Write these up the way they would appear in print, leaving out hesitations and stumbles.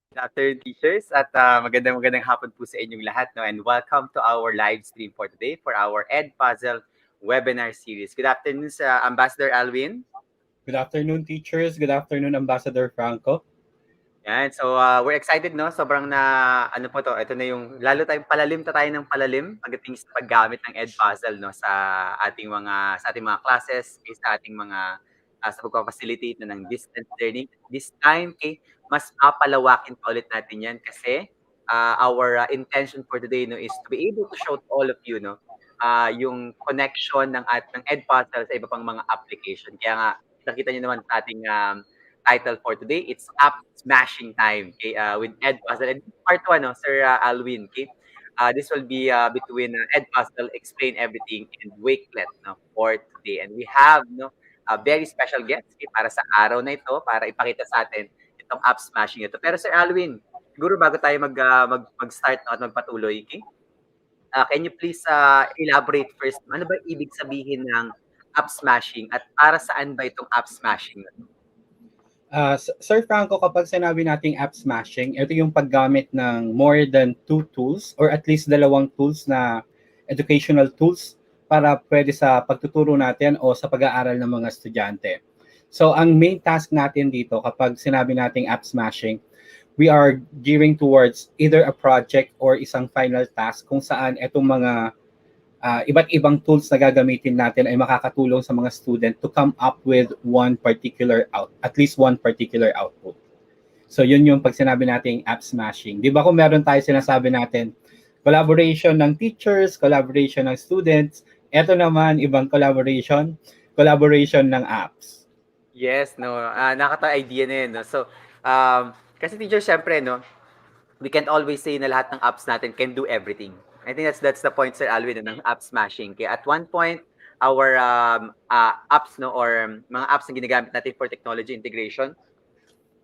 Good afternoon, teachers, at magandang hapon po sa inyong lahat, no? And welcome to our live stream for today for our Edpuzzle webinar series. Good afternoon, sa Ambassador Alwin. Good afternoon, teachers. Good afternoon, Ambassador Franco. Yan, so we're excited, no? Sobrang ano po to, ito na yung, lalo tayong palalim tayo ng palalim pagdating sa paggamit ng Edpuzzle, no? Sa ating mga classes, sa ating mga, sa pagpapacilitate na ng distance learning. This time, mas papalawakin pa ulit natin yan kasi our intention for today, no, is to be able to show to all of you, no, yung connection ng Edpuzzle sa iba pang mga application. Kaya nga, nakita niyo naman sa ating title for today, it's App Smashing Time, okay, with Edpuzzle. And part 1, no, Sir Alwin, okay? This will be between Edpuzzle, Explain Everything, and Wakelet, no, for today. And we have, no, a very special guest, okay, para sa araw na ito, para ipakita sa atin itong app smashing ito. Pero Sir Alwin, siguro bago tayo mag-start, no, at magpatuloy, okay? Can you please elaborate first, ano ba ibig sabihin ng app smashing at para saan ba itong app smashing? Sir Franco, kapag sinabi nating app smashing, ito yung paggamit ng more than 2 tools or at least 2 tools na educational tools para pwede sa pagtuturo natin o sa pag-aaral ng mga estudyante. So, ang main task natin dito kapag sinabi nating app smashing, we are gearing towards either a project or isang final task kung saan itong mga iba't ibang tools na gagamitin natin ay makakatulong sa mga student to come up with at least one particular output. So yun yung pag sinabi nating app smashing. Di ba kung meron tayo sinasabi natin, collaboration ng teachers, collaboration ng students, eto naman ibang collaboration ng apps. Yes, no, nakaka-idea na yun, no? So, kasi teacher, syempre, no, we can't always say na lahat ng apps natin can do everything. I think that's the point, Sir Alwin, ng app smashing. Kaya at one point, our apps, no, or mga apps na ginagamit natin for technology integration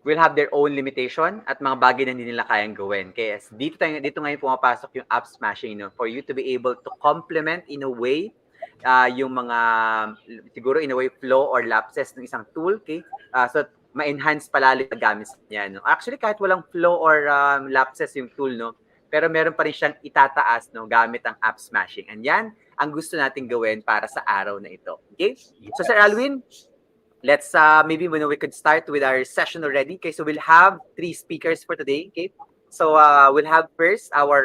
will have their own limitation at mga bagay na hindi nila kayang gawin. Kaya dito ngayon pumapasok yung app smashing, no, for you to be able to complement in a way yung mga siguro in a way flow or lapses ng isang tool, okay? So ma-enhance palalo yung gamit niya, no. Actually, kahit walang flow or lapses yung tool, no, pero meron pa rin siyang itataas, no, gamit ang app smashing. And yan ang gusto nating gawin para sa araw na ito. Okay? So Sir Alwin, let's maybe we could start with our session already. Okay, so we'll have 3 speakers for today. Okay, so we'll have first our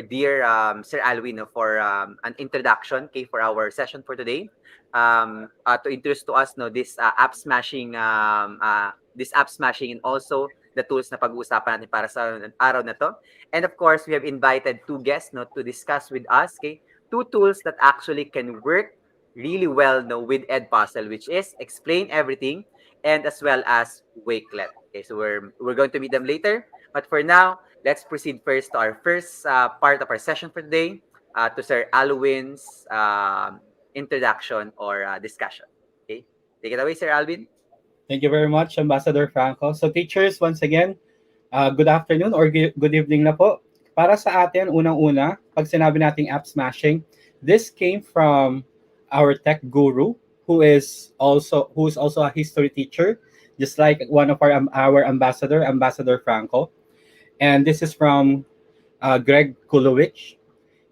dear Sir Alwin, no, for an introduction, okay, for our session for today. To introduce to us, no, this app smashing and also the tools na pag-uusapan natin para sa araw na to. And of course, we have invited 2 guests, no, to discuss with us, okay, 2 tools that actually can work really well, no, with Edpuzzle, which is Explain Everything and as well as Wakelet. Okay, so we're going to meet them later. But for now, let's proceed first to our first part of our session for today, to Sir Alwin's introduction or discussion. Okay, take it away, Sir Alwin. Thank you very much, Ambassador Franco. So teachers, once again, good afternoon or good evening na po. Para sa atin, unang-una, pag sinabi nating app smashing, this came from our tech guru who is also a history teacher, just like one of our Ambassador Franco. And this is from Greg Kulowicz.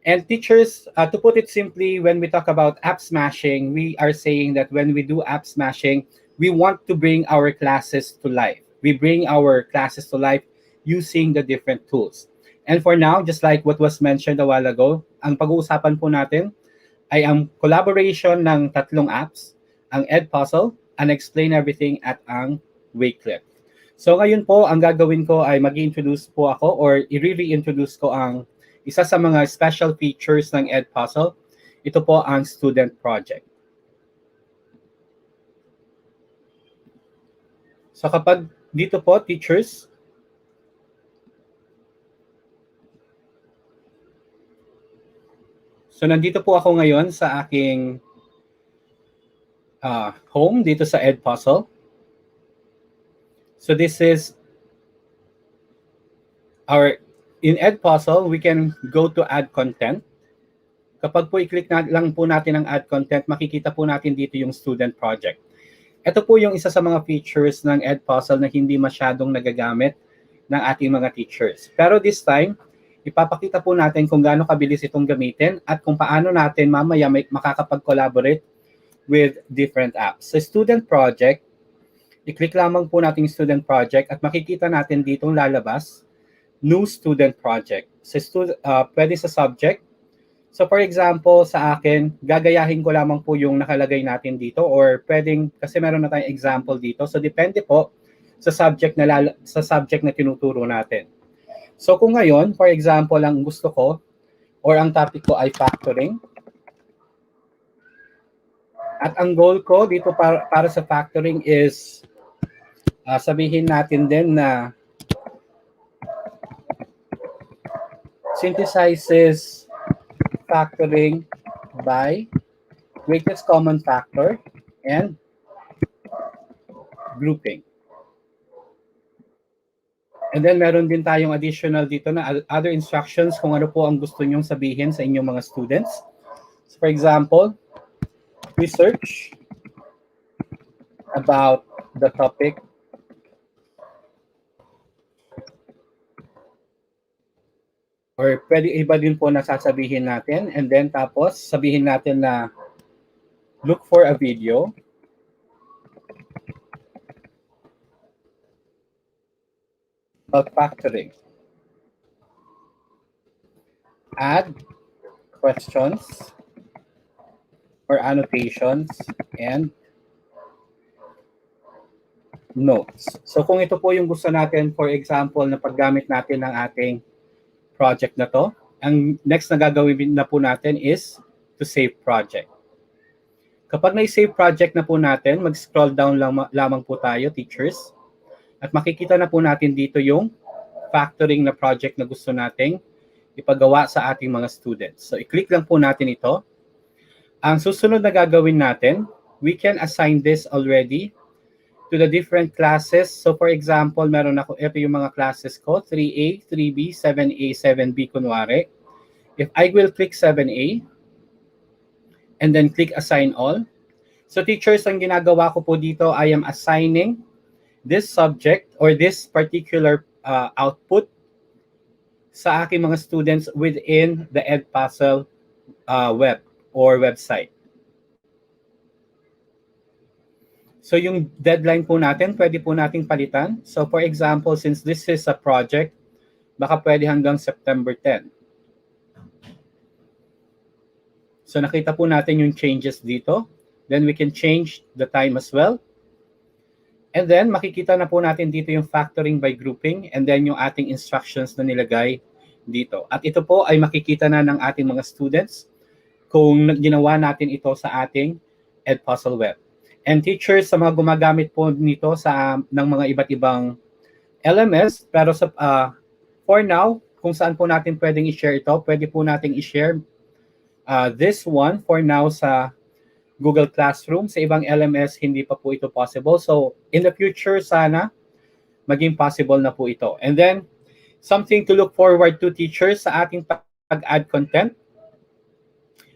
And teachers, to put it simply, when we talk about app smashing, we are saying that when we do app smashing, we want to bring our classes to life. We bring our classes to life using the different tools. And for now, just like what was mentioned a while ago, ang pag-uusapan po natin ay ang collaboration ng 3 apps, ang Edpuzzle, ang Explain Everything, at ang Wakelet. So ngayon po, ang gagawin ko ay mag-introduce po ako or i-reintroduce ko ang isa sa mga special features ng Edpuzzle. Ito po ang student project. So kapag dito po, teachers, so nandito po ako ngayon sa aking home dito sa Edpuzzle. So this is in Edpuzzle, we can go to add content. Kapag po i-click lang po natin ang add content, makikita po natin dito yung student project. Ito po yung isa sa mga features ng Edpuzzle na hindi masyadong nagagamit ng ating mga teachers. Pero this time, ipapakita po natin kung gaano kabilis itong gamitin at kung paano natin mamaya may makakapag-collaborate with different apps. Sa student project, i-click lamang po natin yung student project at makikita natin ditong lalabas, new student project. Pwede sa subject. So for example, sa akin, gagayahin ko lamang po yung nakalagay natin dito or pwedeng, kasi meron na tayong example dito. So depende po sa subject na tinuturo natin. So kung ngayon, for example, ang gusto ko or ang topic ko ay factoring. At ang goal ko dito para sa factoring is sabihin natin din na synthesizes factoring by greatest common factor and grouping. And then meron din tayong additional dito na other instructions kung ano po ang gusto nyong sabihin sa inyong mga students. So for example, research about the topic or pwede iba din po na sasabihin natin and then tapos sabihin natin na look for a video about factoring. Add questions or annotations and notes. So kung ito po yung gusto natin, for example, na paggamit natin ng ating project na to, ang next na gagawin na po natin is to save project. Kapag na-save project na po natin, mag-scroll down lamang po tayo, teachers, at makikita na po natin dito yung factoring na project na gusto nating ipagawa sa ating mga students. So i-click lang po natin ito. Ang susunod na gagawin natin, we can assign this already to the different classes. So for example, meron ako, ito yung mga classes ko, 3A, 3B, 7A, 7B kunwari. If I will click 7A, and then click assign all. So teachers, ang ginagawa ko po dito, I am assigning this subject or this particular output sa aking mga students within the Edpuzzle web or website. So yung deadline po natin, pwede po nating palitan. So for example, since this is a project, baka pwede hanggang September 10. So nakita po natin yung changes dito. Then we can change the time as well. And then makikita na po natin dito yung factoring by grouping and then yung ating instructions na nilagay dito. At ito po ay makikita na ng ating mga students kung ginawa natin ito sa ating Edpuzzle web. And teachers, sa mga gumagamit po nito ng mga iba't ibang LMS, pero for now, kung saan po natin pwedeng i-share ito, pwede po natin i-share this one for now sa Google Classroom. Sa ibang LMS, hindi pa po ito possible. So, in the future, sana maging possible na po ito. And then, something to look forward to, teachers, sa ating pag-add content.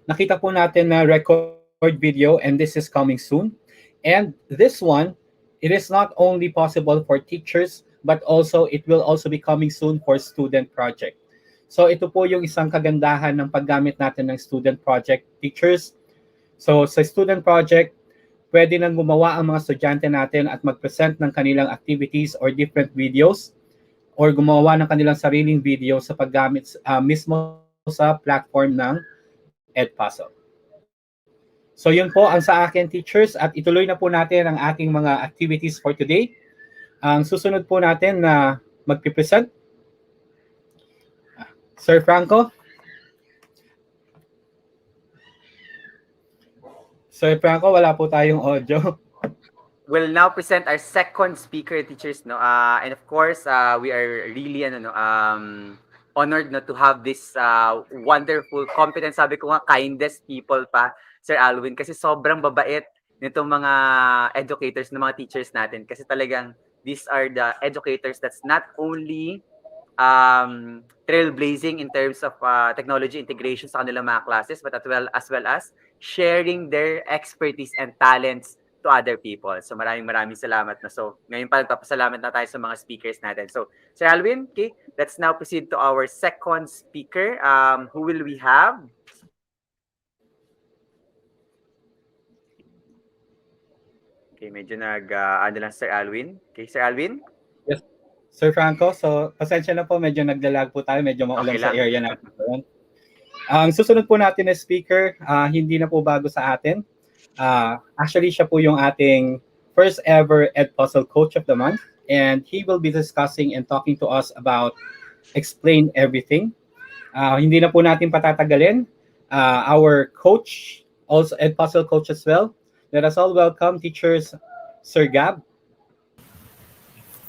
Nakita po natin na record video and this is coming soon. And this one, it is not only possible for teachers, but also it will also be coming soon for student project. So ito po yung isang kagandahan ng paggamit natin ng student project, teachers. So sa student project, pwede nang gumawa ang mga estudyante natin at mag-present ng kanilang activities or different videos or gumawa ng kanilang sariling video sa paggamit mismo sa platform ng Edpuzzle. So yun po ang sa akin, teachers, at ituloy na po natin ang ating mga activities for today. Ang susunod po natin na magpipresent, Sir Franco. Sir Franco, wala po tayong audio. We'll now present our second speaker, teachers, no. And of course, we are really honored to have this wonderful, competent, sabi ko nga, kindest people pa, Sir Alwin, kasi sobrang babait nitong mga educators, ng mga teachers natin. Kasi talagang these are the educators that's not only trailblazing in terms of technology integration sa kanilang mga classes, but as well as sharing their expertise and talents to other people. So maraming salamat na. So ngayon pa nagpapasalamat na tayo sa mga speakers natin. So Sir Alvin, okay, let's now proceed to our second speaker. Who will we have? Okay, medyo ano lang Sir Alvin. Okay, Sir Alvin? Yes, Sir Franco. So, pasensya na po, medyo naglalag po tayo, medyo maulan Okay sa lang. area natin. Ang susunod po natin na speaker, hindi na po bago sa atin. Actually, siya po yung ating first ever Edpuzzle Coach of the Month. And he will be discussing and talking to us about Explain Everything. Hindi na po natin patatagalin. Our coach, also Edpuzzle Coach as well. Let us all welcome teachers, Sir Gab.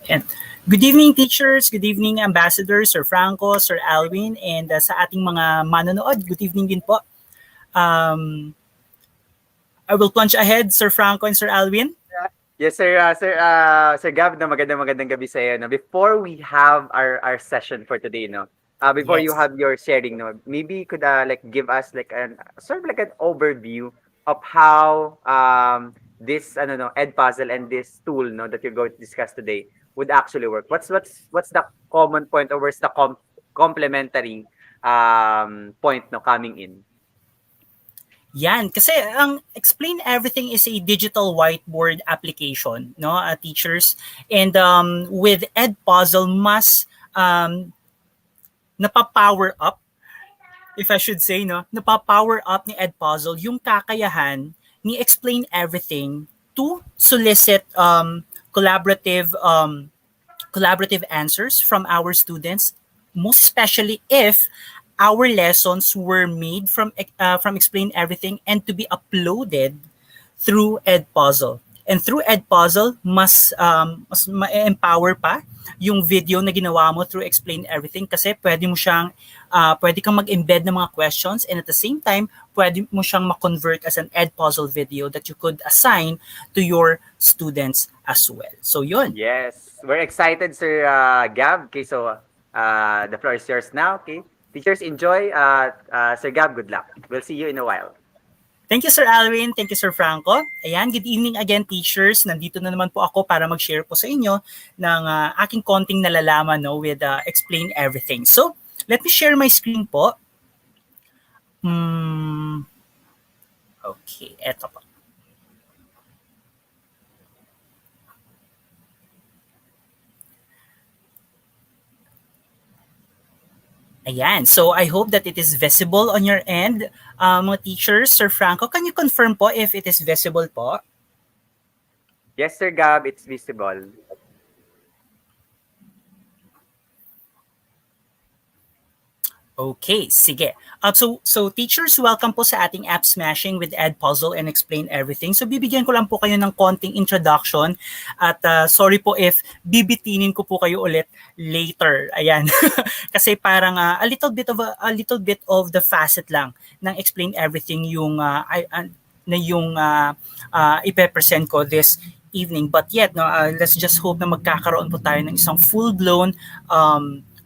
And good evening, teachers. Good evening, ambassadors, Sir Franco, Sir Alvin, and sa ating mga manonood, good evening din po. I will plunge ahead, Sir Franco and Sir Alvin. Yes, sir. Sir Gab, no, magandang gabi sa iyo. No? Before we have our session for today, no, before you Yes. have your sharing, no, maybe you could like give us like an sort of like an overview of how this Edpuzzle and this tool, no, that you're going to discuss today would actually work. What's the common point, or where's the complementary point, no, coming in? Yan, kasi ang Explain Everything is a digital whiteboard application, no, teachers. And with Edpuzzle, mas napapower up, if I should say, no, napapower up ni Edpuzzle yung kakayahan ni Explain Everything to solicit collaborative answers from our students, most especially if our lessons were made from Explain Everything and to be uploaded through Edpuzzle. And through Edpuzzle, mas ma-empower pa yung video na ginawa mo through Explain Everything, kasi pwede kang mag-embed ng mga questions, and at the same time, pwede mo siyang ma-convert as an Edpuzzle video that you could assign to your students as well. So yun. Yes, we're excited, Sir Gab. Okay, so the floor is yours now. Okay, teachers, enjoy. Sir Gab, good luck. We'll see you in a while. Thank you, Sir Alvin. Thank you, Sir Franco. Ayan, good evening again, teachers. Nandito na naman po ako para mag-share po sa inyo ng aking konting nalalaman, no, with Explain Everything. So, let me share my screen po. Okay, eto po. Ayan, so I hope that it is visible on your end. Mga teachers, Sir Franco, can you confirm po if it is visible po? Yes, Sir Gab, it's visible. Okay, sige. So teachers, welcome po sa ating App Smashing with Edpuzzle and Explain Everything. So bibigyan ko lang po kayo ng konting introduction, at sorry po if bibitinin ko po kayo ulit later. Ayan. Kasi parang a little bit of the facet lang ng Explain Everything yung ipe-present ko this evening. But yet, no, let's just hope na magkakaroon po tayo ng isang full-blown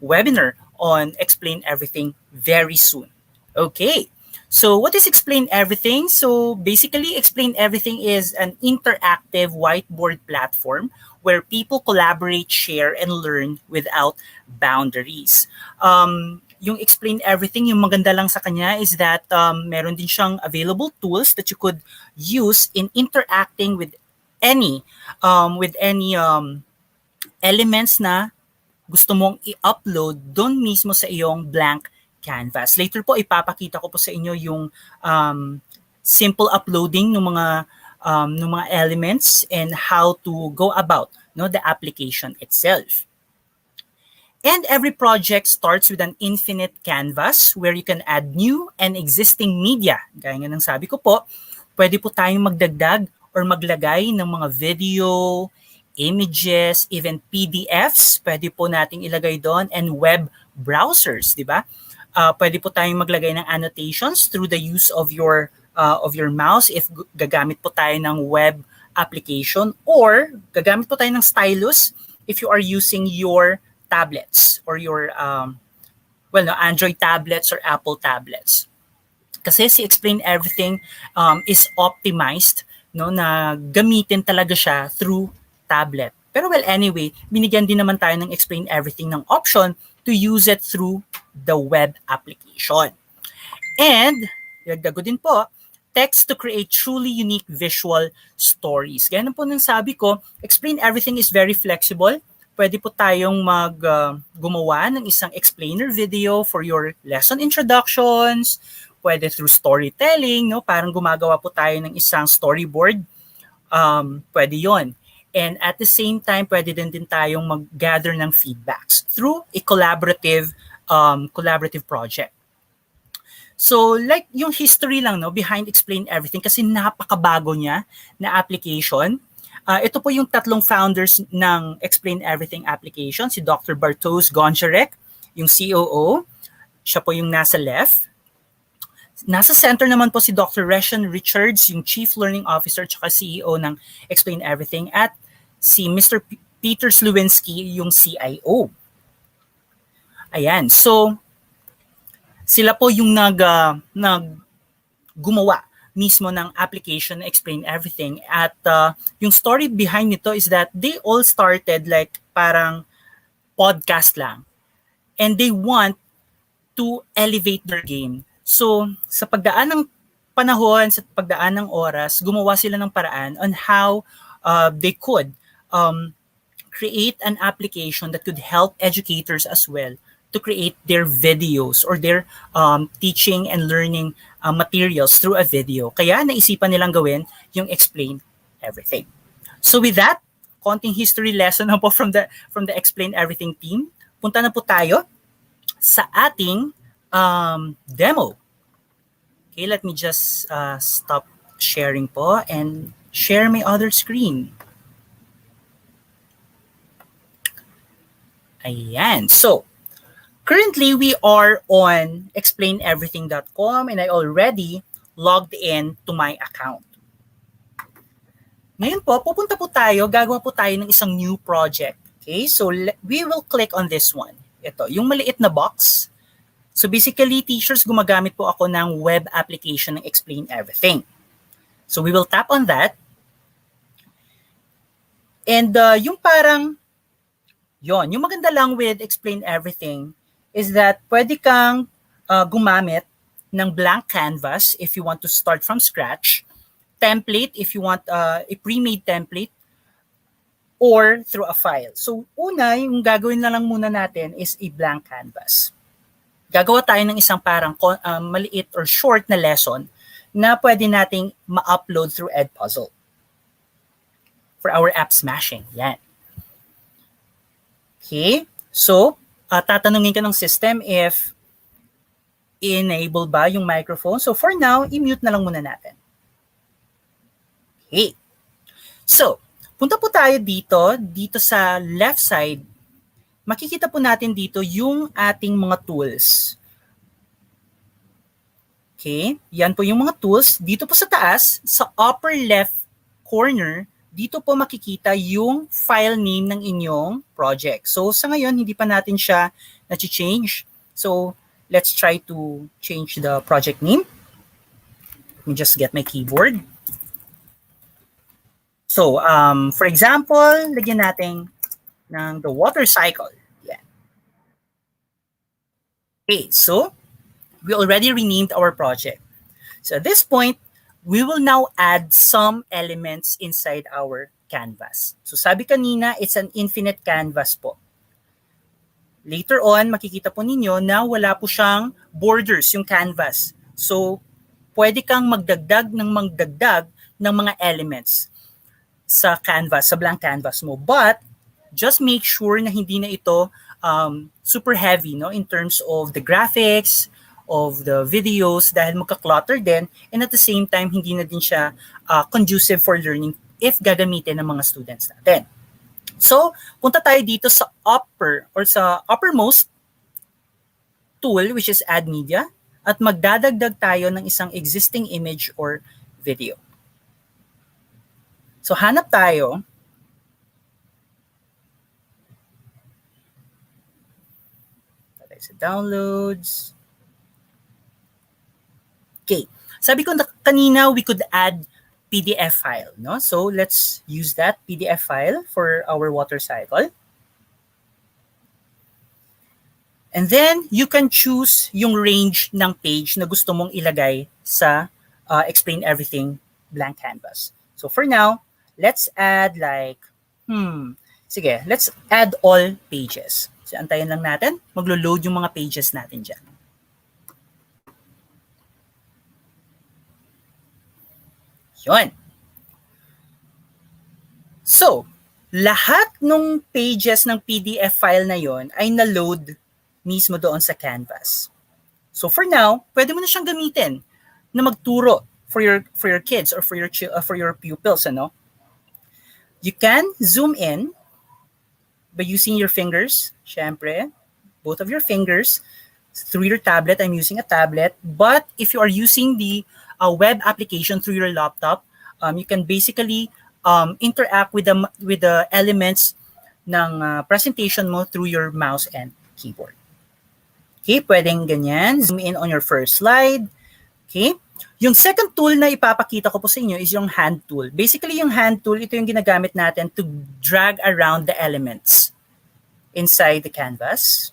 webinar on Explain Everything very soon. Okay, so what is Explain Everything? So basically, Explain Everything is an interactive whiteboard platform where people collaborate, share, and learn without boundaries. Yung Explain Everything, yung maganda lang sa kanya is that meron din siyang available tools that you could use in interacting with any elements na gusto mong i-upload doon mismo sa iyong blank canvas. Later po, ipapakita ko po sa inyo yung simple uploading ng mga elements and how to go about, no, the application itself. And every project starts with an infinite canvas where you can add new and existing media. Gaya nga ng sabi ko po, pwede po tayong magdagdag or maglagay ng mga video, images, even PDFs, pwede po nating ilagay doon, and web browsers, di ba? Pwede po tayong maglagay ng annotations through the use of your mouse if gagamit po tayo ng web application, or gagamit po tayo ng stylus if you are using your tablets or your Android tablets or Apple tablets. Kasi si Explain Everything is optimized no, na gamitin talaga siya through tablet. Pero well, anyway, binigyan din naman tayo ng Explain Everything ng option to use it through the web application. And, dagdag ko din po, text to create truly unique visual stories. Ganyan po nang sabi ko, Explain Everything is very flexible. Pwede po tayong gumawa ng isang explainer video for your lesson introductions. Pwede through storytelling, no? Parang gumagawa po tayo ng isang storyboard. Pwede yon. And at the same time, pwede din tayong mag-gather ng feedbacks through a collaborative project. So like yung history lang, no, behind Explain Everything, kasi napakabago niya na application. Ito po yung tatlong founders ng Explain Everything application, si Dr. Bartosz Gonczarek, yung COO, siya po yung nasa left. Nasa center naman po si Dr. Reshan Richards, yung Chief Learning Officer at CEO ng Explain Everything, at si Mr. Peter Slewinski, yung CIO. Ayan, so sila po yung gumawa mismo ng application na Explain Everything. At yung story behind nito is that they all started like parang podcast lang. And they want to elevate their game. So sa pagdaan ng panahon, sa pagdaan ng oras, gumawa sila ng paraan on how they could create an application that could help educators as well to create their videos or their teaching and learning materials through a video. Kaya naisipan nilang gawin yung Explain Everything. So with that, konting history lesson na po from the Explain Everything team. Punta na po tayo sa ating demo. Okay, let me just stop sharing po and share my other screen. Ayan. So, currently, we are on explaineverything.com and I already logged in to my account. Ngayon po, pupunta po tayo, gagawa po tayo ng isang new project. Okay, so we will click on this one. Ito, yung maliit na box. So basically, teachers, gumagamit po ako ng web application ng Explain Everything. So we will tap on that. And yung parang, yung maganda lang with Explain Everything is that pwede kang gumamit ng blank canvas if you want to start from scratch, template if you want a pre-made template, or through a file. So una, yung gagawin na lang muna natin is a blank canvas. Gagawa tayo ng isang parang maliit or short na lesson na pwede nating ma-upload through Edpuzzle for our app smashing. Yan. Okay, so tatanungin ka ng system if enable ba yung microphone. So for now, i-mute na lang muna natin. Okay. So, punta po tayo dito sa left side. Makikita po natin dito yung ating mga tools. Okay, yan po yung mga tools. Dito po sa taas, sa upper left corner, dito po makikita yung file name ng inyong project. So sa ngayon, hindi pa natin siya na-change. So let's try to change the project name. Let me just get my keyboard. So for example, lagyan natin ng the water cycle. Yeah. Okay, so we already renamed our project. So at this point, we will now add some elements inside our canvas. So sabi kanina, it's an infinite canvas po. Later on, makikita po ninyo na wala po siyang borders yung canvas. So pwede kang magdagdag ng mga elements sa canvas, sa blank canvas mo. But just make sure na hindi na ito super heavy, no, in terms of the graphics, of the videos, dahil magka-clutter din, and at the same time, hindi na din siya conducive for learning if gagamitin ng mga students natin. So, punta tayo dito sa uppermost tool, which is Add Media, at magdadagdag tayo ng isang existing image or video. So, hanap tayo. Sa downloads. Okay. Sabi ko kanina, we could add PDF file. No? So let's use that PDF file for our water cycle. And then you can choose yung range ng page na gusto mong ilagay sa explain everything blank canvas. So for now, let's add like, sige, let's add all pages. So antayin lang natin, maglo-load yung mga pages natin dyan. Yun. So, lahat ng pages ng PDF file na yon ay na-load mismo doon sa canvas. So for now, pwede mo na siyang gamitin na magturo for your kids or for your pupils, ano? You can zoom in by using your fingers, syempre, both of your fingers through your tablet. I'm using a tablet, but if you are using the web application through your laptop, you can basically interact with the elements ng presentation mo through your mouse and keyboard. Okay, pwedeng ganyan. Zoom in on your first slide. Okay. Yung second tool na ipapakita ko po sa inyo is yung hand tool. Basically, yung hand tool, ito yung ginagamit natin to drag around the elements inside the canvas.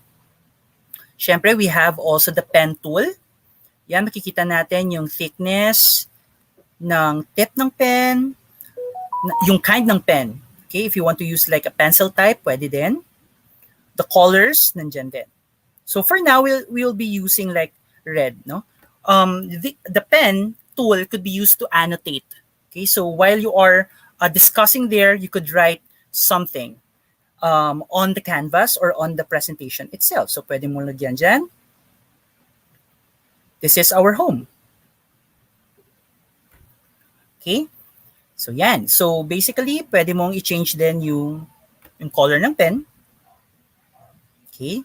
Siyempre, we have also the pen tool. Yan, makikita natin yung thickness ng tip ng pen, yung kind ng pen. Okay, if you want to use like a pencil type, pwede din. The colors, nandyan din. So for now, we'll be using like red, no? The pen tool could be used to annotate. Okay, so while you are discussing there, you could write something on the canvas or on the presentation itself. So pwede mo lagyan dyan. This is our home. Okay, so yan. So basically, pwede mong i-change din yung color ng pen. Okay.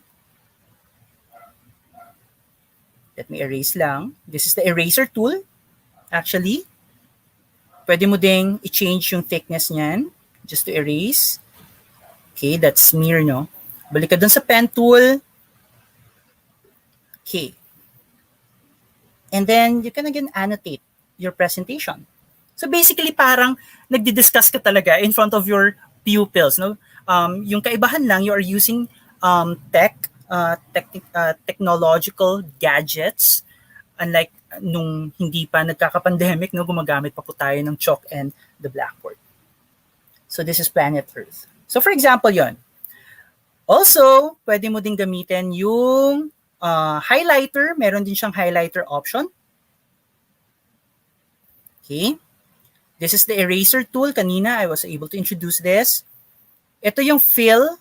Let me erase lang. This is the eraser tool. Actually, pwede mo ding i-change yung thickness niyan just to erase. Okay, that's smear, no? Balik ka dun sa pen tool. Okay. And then, you can again annotate your presentation. So basically, parang nagdi-discuss ka talaga in front of your pupils, no? Yung kaibahan lang, you are using technological gadgets, unlike nung hindi pa nagkaka-pandemic, no, gumagamit pa po tayo ng chalk and the blackboard. So this is Planet Earth. So for example yon. Also, pwede mo din gamitin yung highlighter. Meron din siyang highlighter option. Okay. This is the eraser tool. Kanina, I was able to introduce this. Ito yung fill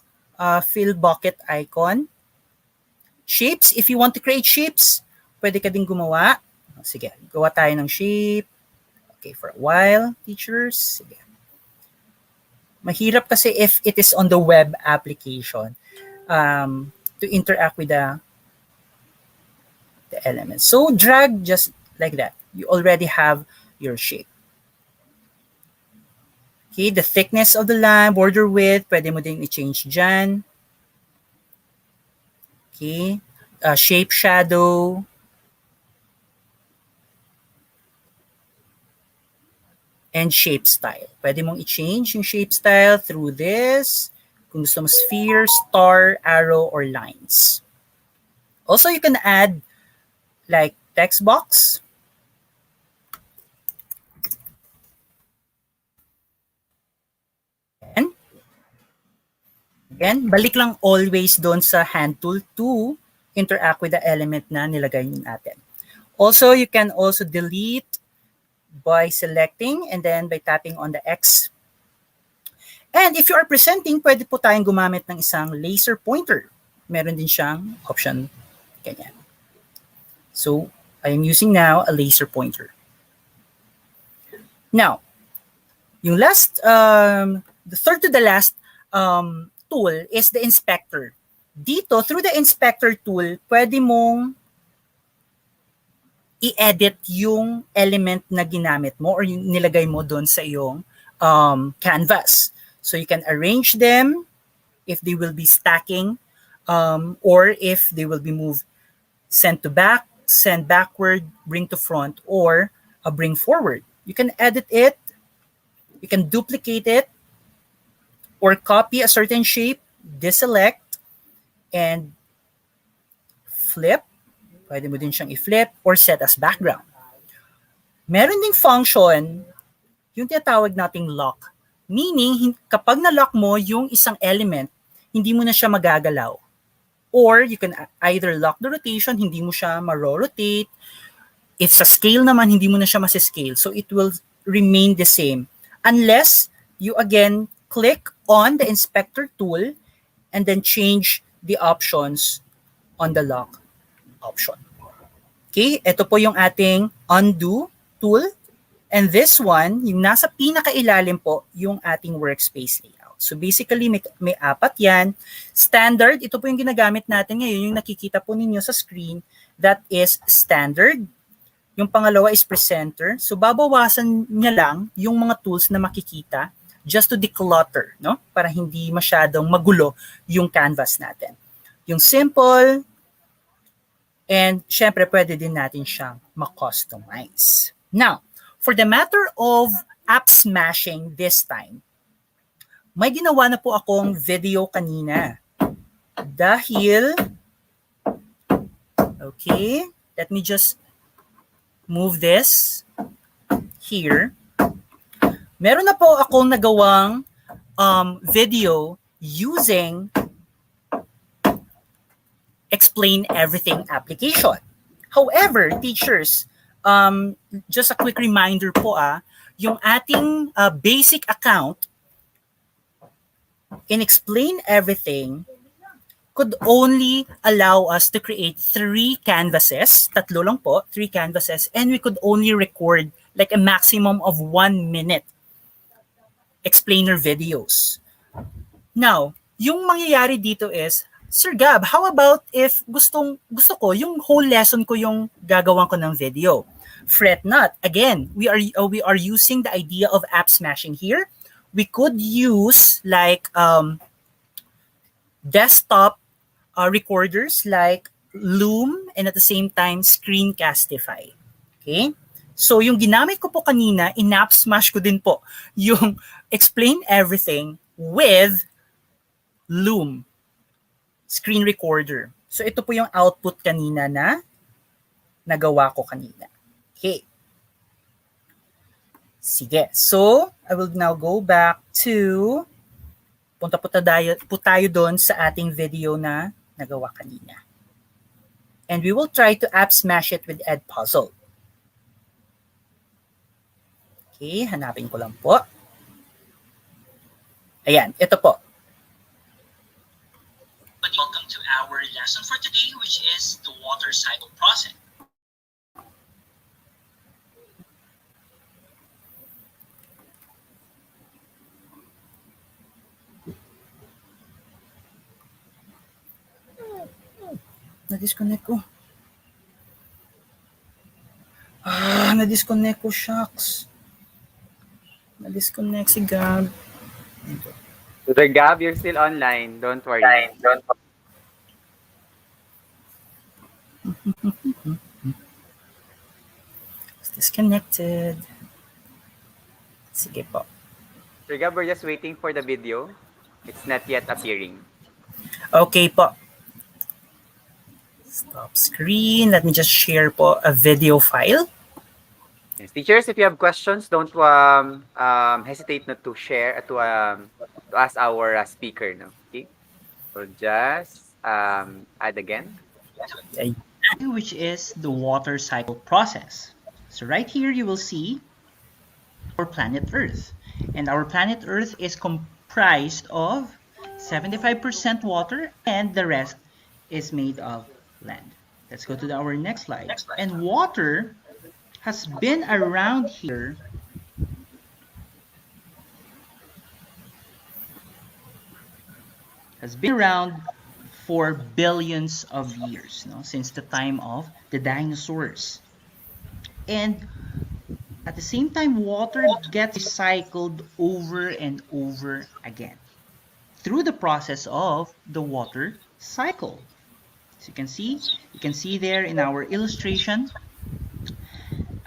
bucket icon. Shapes, if you want to create shapes, pwede ka din gumawa. Sige, gawa tayo ng shape. Okay, for a while, teachers. Sige. Mahirap kasi if it is on the web application to interact with the elements. So drag just like that. You already have your shape. Okay, the thickness of the line, border width, pwede mo din i-change dyan. Okay, shape shadow. And shape style. Pwede mong i-change yung shape style through this. Kung gusto mo sphere, star, arrow, or lines. Also, you can add like text box. Again, balik lang always doon sa hand tool to interact with the element na nilagay natin. Also, you can also delete by selecting and then by tapping on the X. And if you are presenting, pwede po tayong gumamit ng isang laser pointer. Meron din siyang option ganyan. So, I am using now a laser pointer. Now, yung last, the third to the last tool is the inspector. Dito, through the inspector tool, pwede mong i-edit yung element na ginamit mo or yung nilagay mo doon sa iyong canvas. So you can arrange them if they will be stacking or if they will be moved send to back, send backward, bring to front, or bring forward. You can edit it You can duplicate it or copy a certain shape, deselect, and flip. Pwede mo din siyang i-flip or set as background. Meron ding function, yung tinatawag nating lock. Meaning, kapag na-lock mo yung isang element, hindi mo na siya magagalaw. Or you can either lock the rotation, hindi mo siya ma-rotate. If sa scale naman, hindi mo na siya mas-scale. So it will remain the same. Unless you again click on the inspector tool and then change the options on the lock option. Okay, ito po yung ating undo tool. And this one, yung nasa pinakailalim po, yung ating workspace layout. So basically, may apat yan. Standard, ito po yung ginagamit natin ngayon, yung nakikita po ninyo sa screen, that is standard. Yung pangalawa is presenter. So babawasan niya lang yung mga tools na makikita just to declutter, no? Para hindi masyadong magulo yung canvas natin. Yung simple, and syempre pwede din natin siyang ma-customize. Now, for the matter of app smashing this time, may ginawa na po akong video kanina. Dahil, okay, let me just move this here. Meron na po akong nagawang video using Explain Everything application. However, teachers, just a quick reminder po yung ating basic account in Explain Everything could only allow us to create 3 canvases, tatlo lang po, 3 canvases, and we could only record like a maximum of 1 minute explainer videos. Now, yung mangyayari dito is, Sir Gab, how about if gusto ko yung whole lesson ko yung gagawan ko ng video? Fret not. Again, we are using the idea of app smashing here. We could use like desktop recorders like Loom and at the same time Screencastify. Okay? So yung ginamit ko po kanina, in-app smash ko din po yung Explain Everything with Loom screen recorder. So ito po yung output kanina na nagawa ko kanina. Okay. Sige. So, I will now go back to punta po tayo doon sa ating video na nagawa kanina. And we will try to app smash it with Edpuzzle. Okay, hanapin ko lang po. Ayan, ito po. Welcome to our lesson for today, which is the water cycle process. Na-disconnect ko. Na-disconnect ko, shucks. Na-disconnect si Gab. Sir Gab, you're still online. Don't worry. It's disconnected. Sige po. Sir Gab, we're just waiting for the video. It's not yet appearing. Okay po. Stop screen. Let me just share po a video file. Yes. Teachers, if you have questions, don't hesitate not to share, to ask our speaker. No? Okay? So just add again. Which is the water cycle process. So right here you will see our planet Earth. And our planet Earth is comprised of 75% water and the rest is made of land. Let's go to our next slide. And water has been around here for billions of years, since the time of the dinosaurs. And at the same time, water gets recycled over and over again through the process of the water cycle. So you can see there in our illustration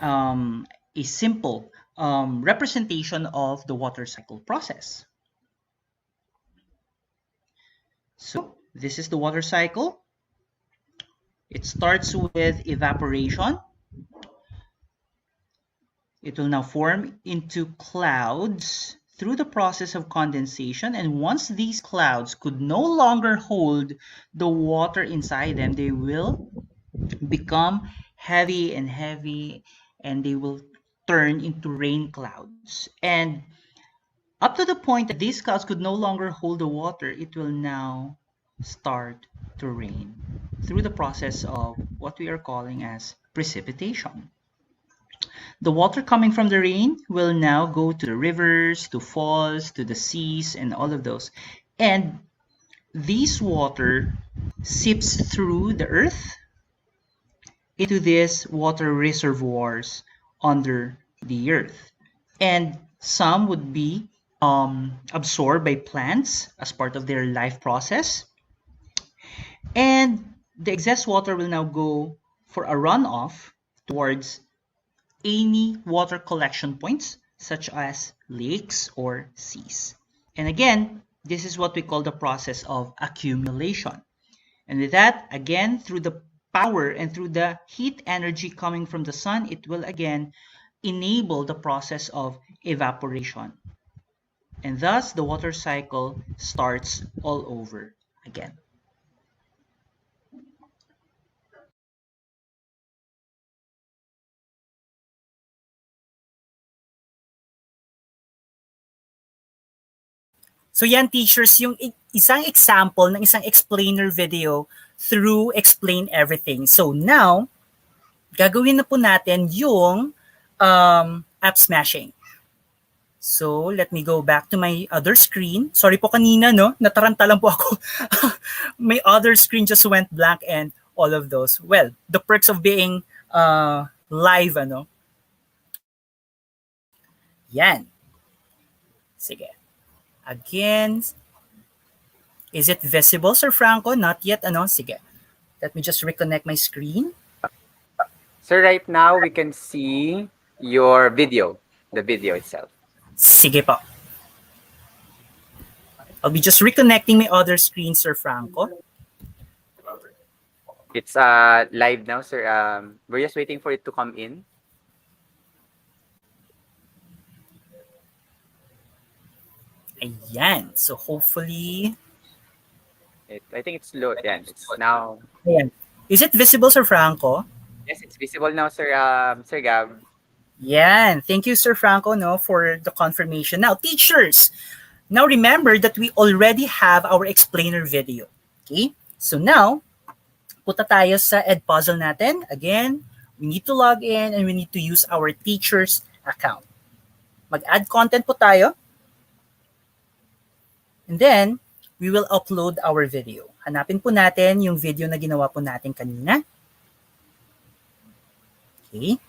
a simple representation of the water cycle process. So this is the water cycle. It starts with evaporation. It will now form into clouds through the process of condensation, and once these clouds could no longer hold the water inside them, they will become heavy and heavy, and they will turn into rain clouds. And up to the point that these clouds could no longer hold the water, it will now start to rain through the process of what we are calling as precipitation. The water coming from the rain will now go to the rivers, to falls, to the seas, and all of those. And this water seeps through the earth into these water reservoirs under the earth. And some would be absorbed by plants as part of their life process. And the excess water will now go for a runoff towards any water collection points, such as lakes or seas. And again, this is what we call the process of accumulation. And with that, again, through the power and through the heat energy coming from the sun, it will again enable the process of evaporation. And thus, the water cycle starts all over again. So yan teachers, yung isang example ng isang explainer video through Explain Everything. So now, gagawin na po natin yung app smashing. So let me go back to my other screen. Sorry po kanina, no? Nataranta lang po ako. My other screen just went blank and all of those. Well, the perks of being live, ano? Yan. Sige. Again, is it visible, Sir Franco? Not yet, ano? Sige. Let me just reconnect my screen. So right now, we can see your video, the video itself. Sige po. I'll be just reconnecting my other screen, Sir Franco. It's live now, sir. We're just waiting for it to come in. Ayan. So hopefully... I think it's low. Yan. It's now. Ayan. Is it visible, Sir Franco? Yes, it's visible now, sir. Sir Gab. Yan. Thank you, Sir Franco, no, for the confirmation. Now, teachers, now remember that we already have our explainer video. Okay? So now, punta tayo sa Edpuzzle natin. Again, we need to log in and we need to use our teacher's account. Mag-add content po tayo. And then, we will upload our video. Hanapin po natin yung video na ginawa po natin kanina. Okay.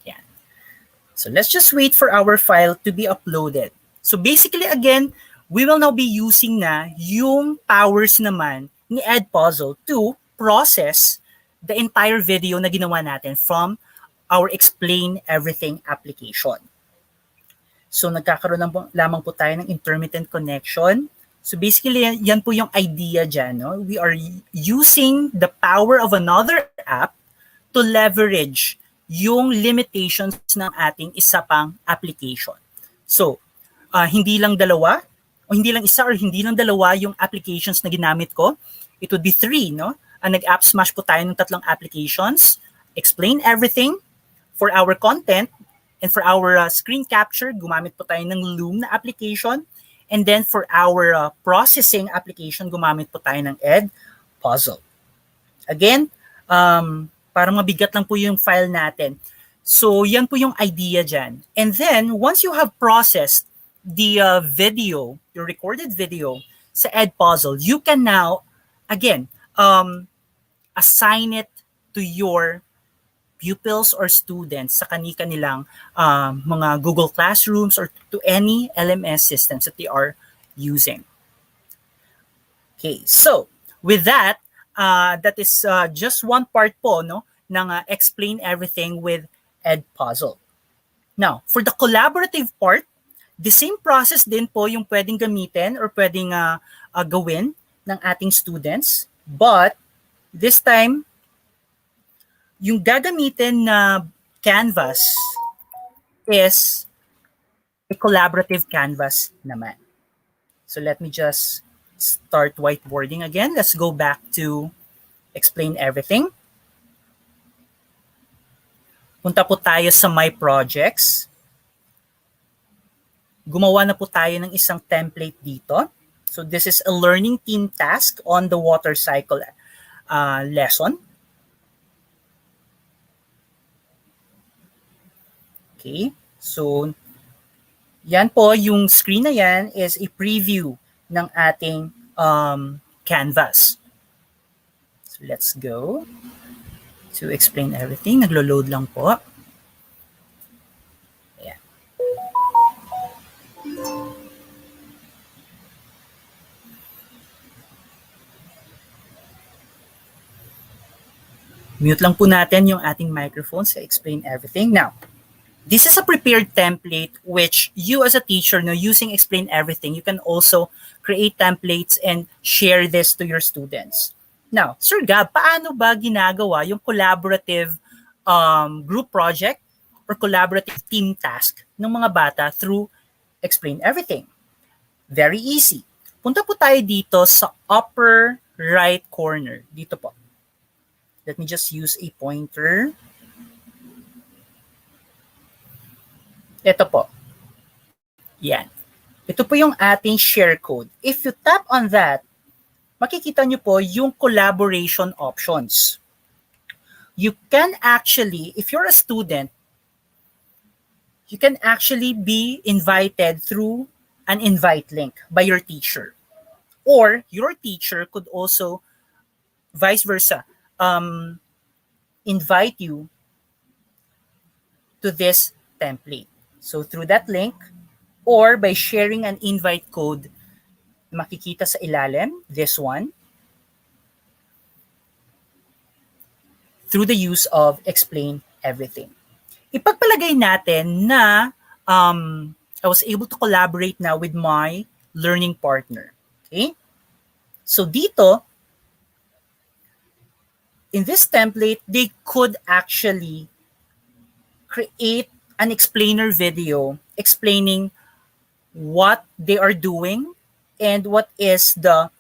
Yeah. So let's just wait for our file to be uploaded. So basically, again, we will now be using na yung powers naman ni Edpuzzle to process the entire video na ginawa natin from our Explain Everything application. So nagkakaroon lamang po tayo ng intermittent connection. So basically, yan po yung idea dyan. No? We are using the power of another app to leverage yung limitations ng ating isa pang application. So, hindi lang dalawa, o hindi lang isa or hindi lang dalawa yung applications na ginamit ko. It would be 3, no? Nag-app smash po tayo ng 3 applications. Explain Everything for our content, and for our screen capture, gumamit po tayo ng Loom na application. And then for our processing application, gumamit po tayo ng Edpuzzle. Again, parang mabigat lang po yung file natin. So yan po yung idea dyan. And then, once you have processed the video, your recorded video sa Edpuzzle, you can now, again, assign it to your pupils or students sa kanilang mga Google Classrooms or to any LMS systems that they are using. Okay, so with that, that is just one part po, no, ng Explain Everything with Edpuzzle. Now, for the collaborative part, the same process din po yung pwedeng gamitin or pwedeng gawin ng ating students. But this time, yung gagamitin na canvas is a collaborative canvas naman. So let me just start whiteboarding again. Let's go back to Explain Everything. Punta po tayo sa My Projects. Gumawa na po tayo ng isang template dito. So this is a learning team task on the water cycle lesson. Okay, so yan po, yung screen na yan is a preview ng ating canvas. So let's go to Explain Everything. Naglo-load lang po. Ayan. Mute lang po natin yung ating microphone sa Explain Everything. Now, this is a prepared template which you as a teacher, no, using Explain Everything, you can also create templates and share this to your students. Now, Sir Gab, paano ba ginagawa yung collaborative group project or collaborative team task ng mga bata through Explain Everything? Very easy. Punta po tayo dito sa upper right corner. Dito po. Let me just use a pointer. Ito po. Yan. Ito po yung ating share code. If you tap on that, makikita nyo po yung collaboration options. You can actually, if you're a student, you can actually be invited through an invite link by your teacher. Or your teacher could also, vice versa, invite you to this template. So through that link, or by sharing an invite code, makikita sa ilalim, this one, through the use of Explain Everything. Ipagpalagay natin na I was able to collaborate now with my learning partner. Okay? So dito, in this template, they could actually create an explainer video explaining what they are doing and what is the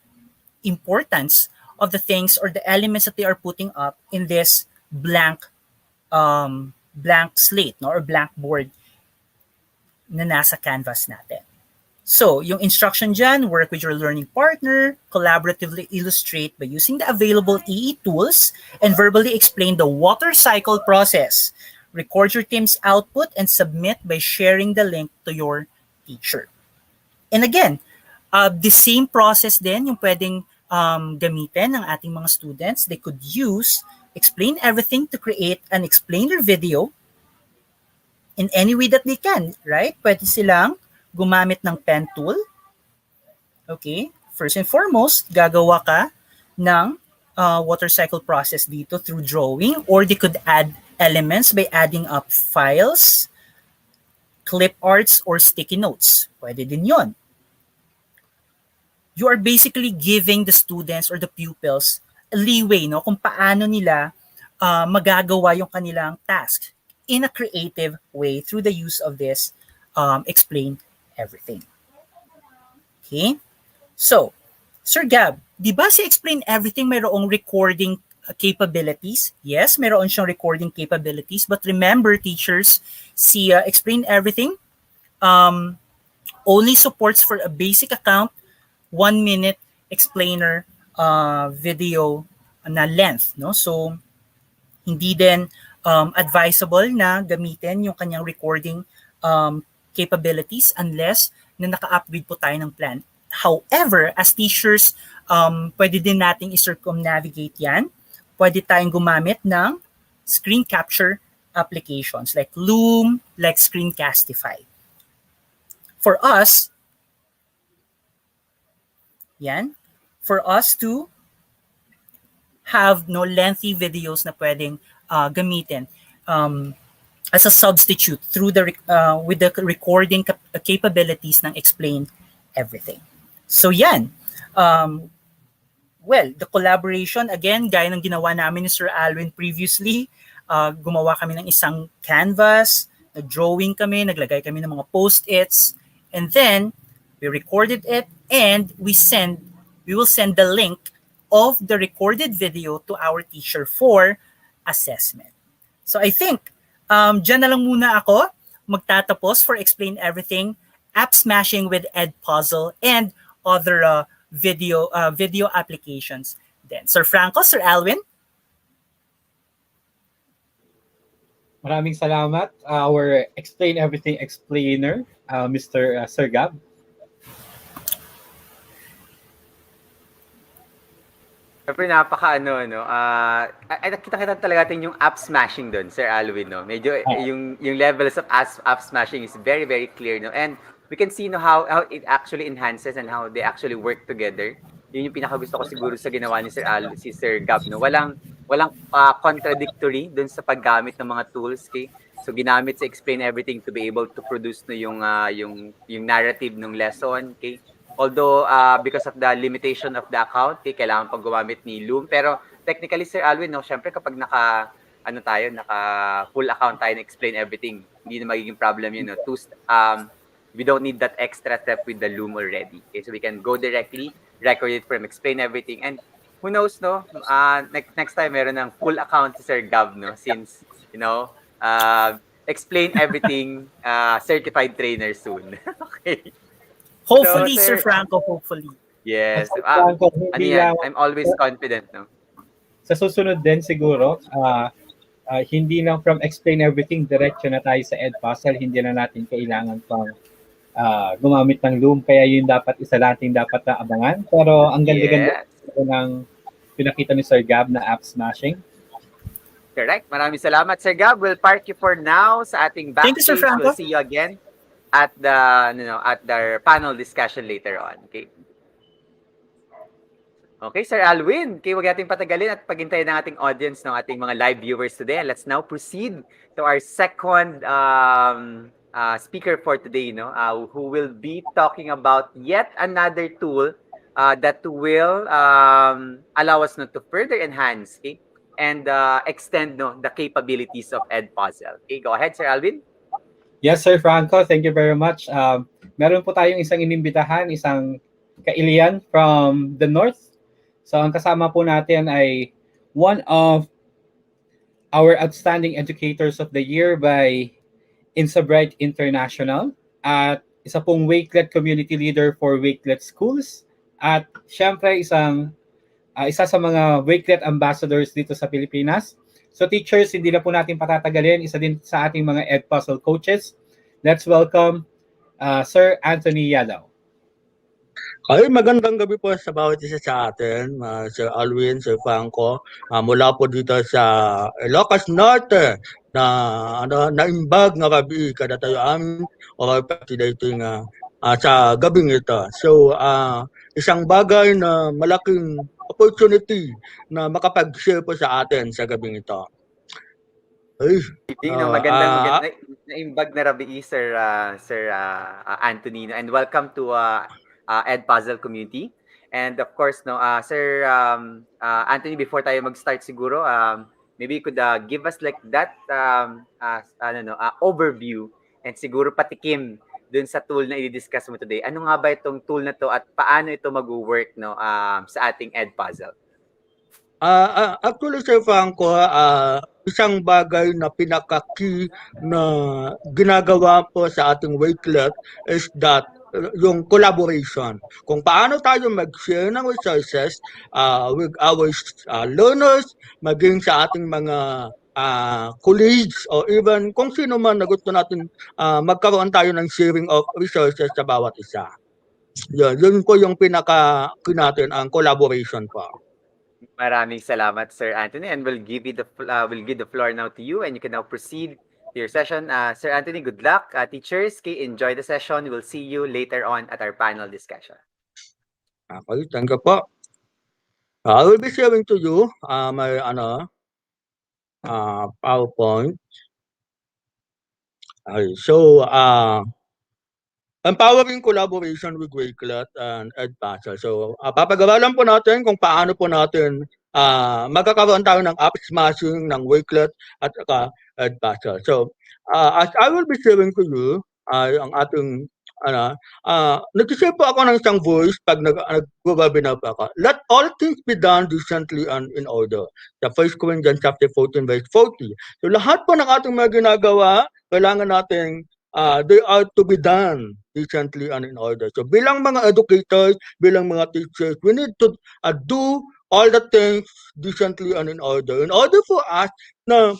importance of the things or the elements that they are putting up in this blank slate, no, or blank board na nasa canvas natin. So, yung instruction dyan, work with your learning partner, collaboratively illustrate by using the available EE tools, and verbally explain the water cycle process. Record your team's output and submit by sharing the link to your teacher. And again, the same process din yung pwedeng gamitin ng ating mga students. They could use Explain Everything to create an explainer video in any way that they can, right? Pwede silang gumamit ng pen tool. Okay? First and foremost, gagawa ka ng water cycle process dito through drawing, or they could add elements by adding up files, clip arts, or sticky notes. Pwede din yon. You are basically giving the students or the pupils a leeway, no, kung paano nila magagawa yung kanilang task in a creative way through the use of this Explain Everything. Okay? So, Sir Gab, di ba si Explain Everything mayroong recording capabilities? Yes, mayroon siyang recording capabilities. But remember, teachers, si Explain Everything only supports for a basic account 1-minute explainer video na length, no? So hindi din advisable na gamitin yung kanyang recording capabilities unless na naka-upgrade po tayo ng plan. However, as teachers, pwede din nating i-circumnavigate yan. Pwede tayong gumamit ng screen capture applications like Loom, like Screencastify. For us, yan, for us to have no lengthy videos na pwedeng gamitin as a substitute through the with the recording capabilities ng Explain Everything. So yan. Well, the collaboration, again, gaya ng ginawa namin ni Sir Alwin previously, gumawa kami ng isang canvas, nag-drawing kami, naglagay kami ng mga post-its, and then we recorded it and we will send the link of the recorded video to our teacher for assessment. So I think, dyan na lang muna ako magtatapos for Explain Everything, App Smashing with Edpuzzle, and other video applications. Then, Sir Franco, Sir Alwin? Maraming salamat, our Explain Everything explainer, Mr. Sir Gab. Siyempre nakita talaga natin yung app smashing doon, Sir Alwin, no? Medyo yung levels of app smashing is very, very clear, no? And we can see how it actually enhances and how they actually work together. Yun yung pinakagusto ko siguro sa ginawa ni Sir Gab, no? Walang contradictory doon sa paggamit ng mga tools, okay? So ginamit sa Explain Everything to be able to produce no yung narrative ng lesson, okay? Although because of the limitation of the account, okay, kailangan pag gumamit ni Loom, pero technically Sir Alwin, no, syempre kapag naka full account tayo na Explain Everything, hindi na magiging problem yun, no? We don't need that extra step with the Loom already. Okay, so we can go directly, record it from Explain Everything, and who knows, no? Next time meron ng full account si Sir Gab, no? Since, Explain Everything certified trainer soon. Okay. Hopefully, So, Sir Franco, hopefully. Yes. Franco, I'm always confident, no? Sa susunod din siguro, hindi lang from Explain Everything, diretso na tayo sa Edpuzzle, hindi na natin kailangan pang gumamit ng Loom, kaya yun isa nating dapat na abangan. Pero ang ganda-ganda ng pinakita ni Sir Gab na app smashing. Correct. Maraming salamat, Sir Gab. We'll park you for now sa ating backstage. Thank you, Sir Franco. We'll see you again at the panel discussion later on. Okay. Okay, Sir Alwin, huwag nating patagalin at paghintayin ng ating audience, ng ating mga live viewers today. Let's now proceed to our second speaker for today, who will be talking about yet another tool that will allow us to further enhance and extend the capabilities of Edpuzzle. Okay, go ahead, Sir Alwin. Yes, Sir Franco, thank you very much. Meron po tayong isang inimbitahan, isang kailian from the north. So ang kasama po natin ay one of our outstanding educators of the year by Insabright International at isa pong Wakelet community leader for Wakelet schools at syempre isa sa mga Wakelet ambassadors dito sa Pilipinas. So teachers, hindi na po natin patatagalin, isa din sa ating mga Edpuzzle coaches. Let's welcome Sir Anthony Yadaw. Ay, magandang gabi po sa bawat isa sa atin, Sir Alwin, Sir Franco, mula po dito sa Ilocos Norte na naimbag na gabi kada tayo amin o dating sa gabing ito. So, isang bagay na malaking opportunity na makapag-share po sa atin sa gabing ito. Ay, magandang naimbag na rabi, Sir Anthony, and welcome to Edpuzzle community. And of course, Sir Anthony, before tayo mag-start siguro, maybe you could give us like that overview and siguro patikim dun sa tool na i-discuss mo today. Ano nga ba itong tool na to at paano ito mag-work sa ating Edpuzzle? Actually, Sir Franco, isang bagay na pinaka-key na ginagawa po sa ating Wakelet is that yung collaboration. Kung paano tayo mag-share ng resources with our learners, maging sa ating mga colleagues, or even kung sino man na gusto natin magkaroon tayo ng sharing of resources sa bawat isa. Yun po yung pinaka-key natin, ang collaboration po. Maraming salamat, Sir Anthony, and we'll give the floor now to you, and you can now proceed to your session. Sir Anthony, good luck. Teachers, enjoy the session. We'll see you later on at our panel discussion. Okay, thank you po. I will be sharing to you my PowerPoint. Okay, so empowering collaboration with Wakelet and Edpuzzle. So, papagawa lang po natin kung paano po natin magkakaroon tayo ng app smashing ng Wakelet at saka Edpuzzle. So, as I will be sharing to you, ang ating nag-share po ako ng isang voice pag nag-webinar po ako. Let all things be done decently and in order. Sa 1 Corinthians chapter 14 verse 40. So lahat po ng ating mga ginagawa, kailangan nating they are to be done decently and in order. So bilang mga educators, bilang mga teachers, we need to do all the things decently and in order. In order for us na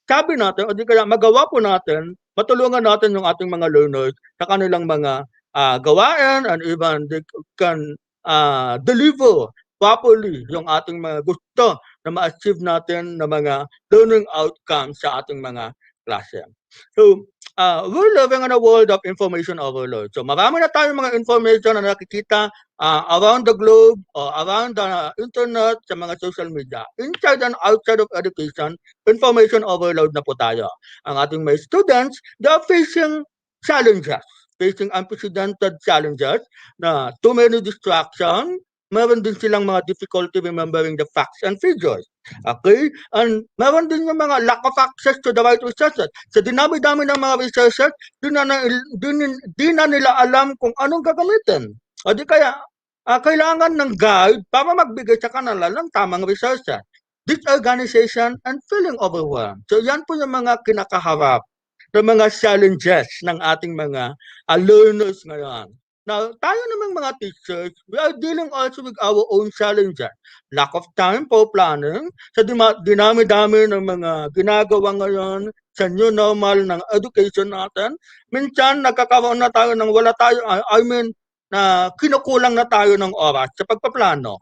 sabi natin, o di kaya magawa po natin, matulungan natin yung ating mga learners sa kanilang mga gawain, and even they can deliver properly yung ating mga gusto na ma-achieve natin na mga learning outcomes sa ating mga klase. So, we're living in a world of information overload. So, marami na tayong mga information na nakikita around the globe or around the internet, sa mga social media. Inside and outside of education, information overload na po tayo. Ang ating mga students, they are facing challenges, facing unprecedented challenges na too many distractions. Meron din silang mga difficulty remembering the facts and figures. Okay? And meron din yung mga lack of access to the right resources. Sa dinami-dami ng mga resources, di na nila alam kung anong gagamitin. O di kaya, kailangan ng guide para magbigay sa kanila ng tamang resources. Disorganization and feeling overwhelmed. So yan po yung mga kinakaharap ng mga challenges ng ating mga learners ngayon. Now, tayo namang mga teachers, we are dealing also with our own challenges. Lack of time for planning, sa dinami-dami ng mga ginagawa ngayon sa new normal ng education natin. Minsan, nagkakaroon na tayo ng na kinukulang na tayo ng oras sa pagpaplano.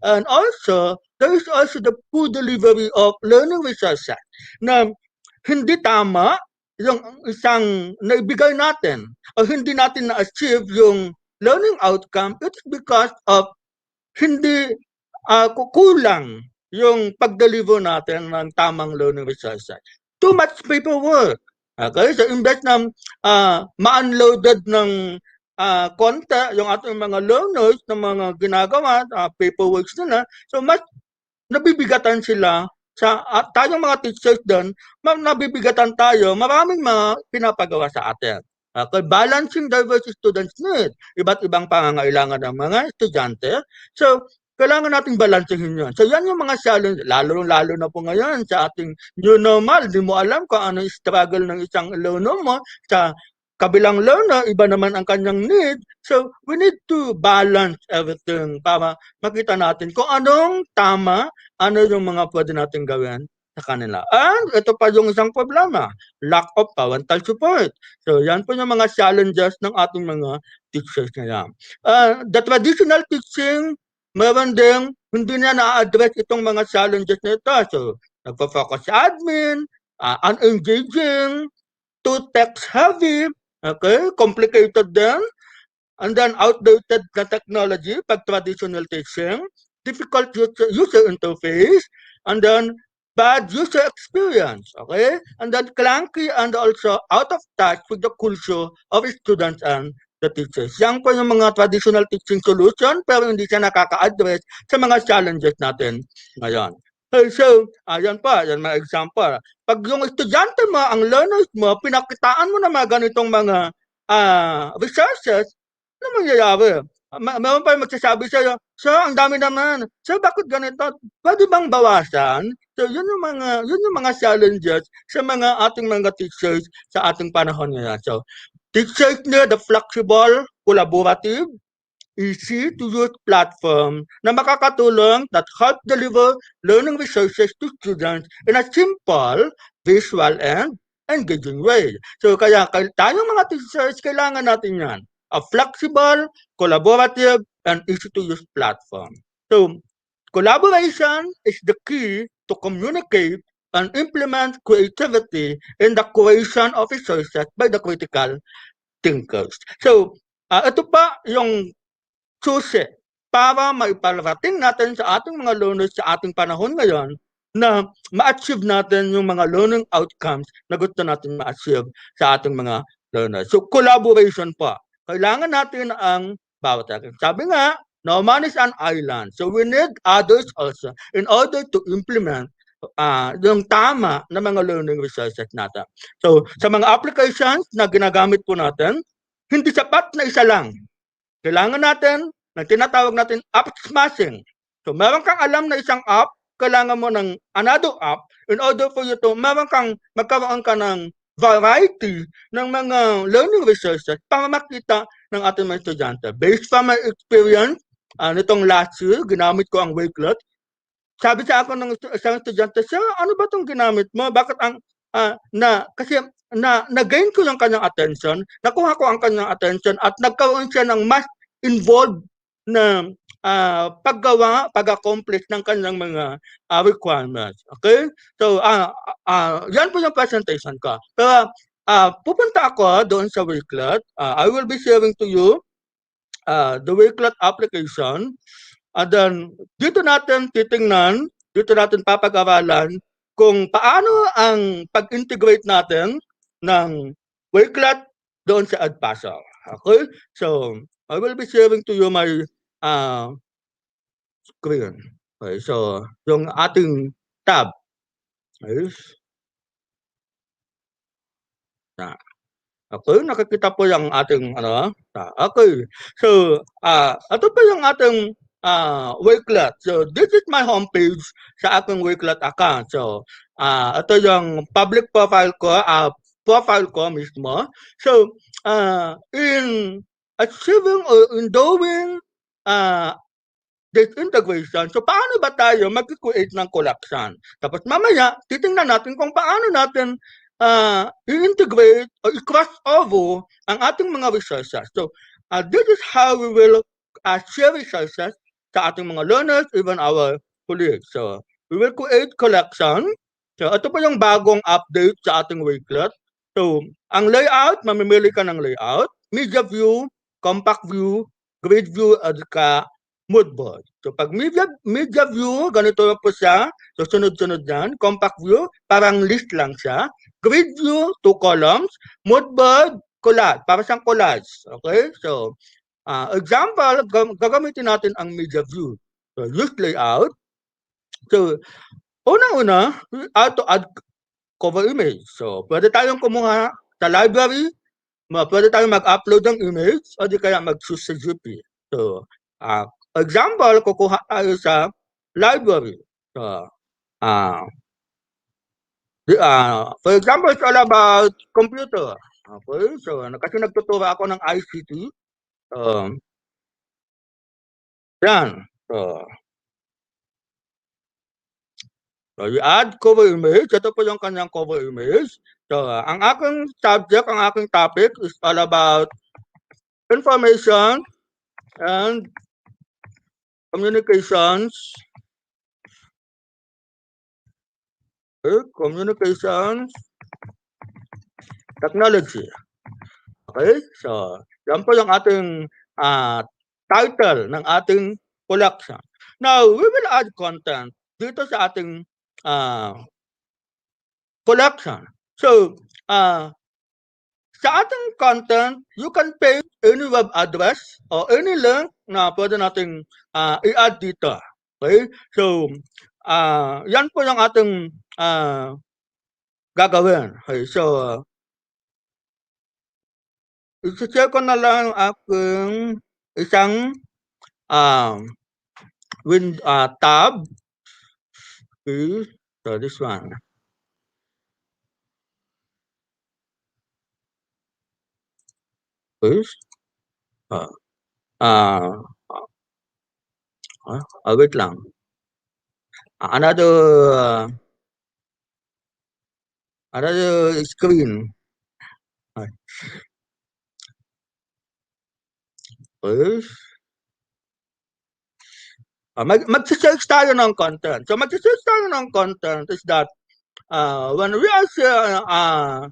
And also, there is also the poor delivery of learning resources na hindi tama yung isang naibigay natin o hindi natin na-achieve yung learning outcome. It's because of hindi kukulang yung pag-deliver natin ng tamang learning resources. Too much paperwork. Okay? So, imbes na ma-unloaded ng konti yung ating mga learners ng mga ginagawa, paperworks nila, so mas nabibigatan sila tayong mga teachers doon, nabibigatan tayo, maraming mga pinapagawa sa atin. Okay, balancing diverse students need, iba't ibang pangangailangan ng mga estudyante. So, kailangan nating balansehin yun. So, yan yung mga challenge, lalo na po ngayon sa ating new normal. Di mo alam kung ano yung struggle ng isang learner mo sa kabilang learner, iba naman ang kanyang need. So, we need to balance everything para makita natin kung anong tama, ano yung mga pwede natin gawin sa kanila. And ito pa yung isang problema, lack of parental support. So, yan po yung mga challenges ng ating mga teachers ngayon. The traditional teaching, meron din, hindi na na-address itong mga challenges nito. So, nagpo-focus sa admin, unengaging, too text-heavy, okay, complicated din, and then outdated na technology pag traditional teaching, difficult user interface, and then bad user experience, okay, and then clunky and also out of touch with the culture of students and the teachers. Yan po yung mga traditional teaching solution, pero hindi siya nakaka-address sa mga challenges natin ngayon. So, ayan pa, yan mga example. Pag yung estudyante mo, ang learners mo, pinakitaan mo na mga ganitong mga resources, ano mangyayari? Meron pa yung magsasabi sa'yo, so, ang dami naman. So, bakit ganito? Pwede bang bawasan? So, yun yung mga challenges sa mga ating mga teachers sa ating panahon ngayon. So, teachers need the flexible, collaborative, easy-to-use platform na makakatulong that help deliver learning resources to students in a simple, visual, and engaging way. So kaya tayong mga teachers, kailangan natin yan. A flexible, collaborative, and easy-to-use platform. So collaboration is the key to communicate and implement creativity in the creation of resources by the critical thinkers. So ito pa yung susi para maiparating natin sa ating mga learners sa ating panahon ngayon na ma-achieve natin yung mga learning outcomes na gusto natin ma-achieve sa ating mga learners. So, collaboration pa. Kailangan natin ang bawat ating. Sabi nga, no man is an island. So, we need others also in order to implement yung tama na mga learning resources natin. So, sa mga applications na ginagamit po natin, hindi sapat na isa lang. Kailangan natin ng tinatawag natin app smashing. So, meron kang alam na isang app, kailangan mo ng another app in order for you to magkaroon ka ng variety ng mga learning resources para makita ng ating mga estudyante. Based from my experience, nitong last year, ginamit ko ang Wakelet. Sabi sa akin ng isang estudyante, "Sir, ano ba itong ginamit mo? Bakit kasi na-gain ko yung kanyang attention, nakuha ko ang kanyang attention at nagkaroon siya ng mas involved na pag-accomplish ng kanyang mga requirements." Okay? So, yan po yung presentation ko. Pero pupunta ako doon sa Wakelet. I will be sharing to you the Wakelet application. And then, dito natin titingnan, dito natin papag-aralan kung paano ang pag-integrate natin ng Wakelet doon sa Edpuzzle. Okay? So, I will be sharing to you my screen. Okay, so, yung ating tab. Okay. Okay, nakikita po yung ating okay. So, ito po yung ating Wakelet. So, this is my homepage sa aking Wakelet account. So, ito yung public profile ko mismo. So, in achieving or in doing this integration, so paano ba tayo mag-create ng collection? Tapos mamaya, titingnan natin kung paano natin i-integrate o i-cross over ang ating mga resources. So, this is how we will share resources sa ating mga learners, even our colleagues. So, we will create collection. So, ito po yung bagong update sa ating Wakelet. So, ang layout, mamimili ka ng layout, media view, compact view, grid view, at mood board. So, pag media view, ganito po siya. So, sunod-sunod yan. Compact view, parang list lang siya. Grid view, 2 columns. Mood board, collage. Para siyang collage. Okay? So, example, gagamitin natin ang media view. So, use layout. So, unang-una, to add cover image. So, pwede tayong kumuha sa library, pwede tayong mag-upload ng image, o di kaya mag-choose sa GP. So, example, kukuha tayo sa library. So, for example, it's all about computer. Okay, so kasi nagtuturo ako ng ICT. Yan. So, you add cover image. Ito po yung kanyang cover image. So, ang aking subject, ang aking topic is all about information and communications. Okay, communications technology. Okay, so yan po yung ating title ng ating collection. Now, we will add content dito sa ating collection. So, sa ating content, you can paste any web address or any link na pwede nating i-add dito. Okay? So, yan po yung ating gagawin. Okay, so, i-share ko na lang aking isang tab. Okay, so this one. Okay. Wait lang. Another screen. Okay. Mag-search tayo ng content. So, mag-search tayo ng content is that when we are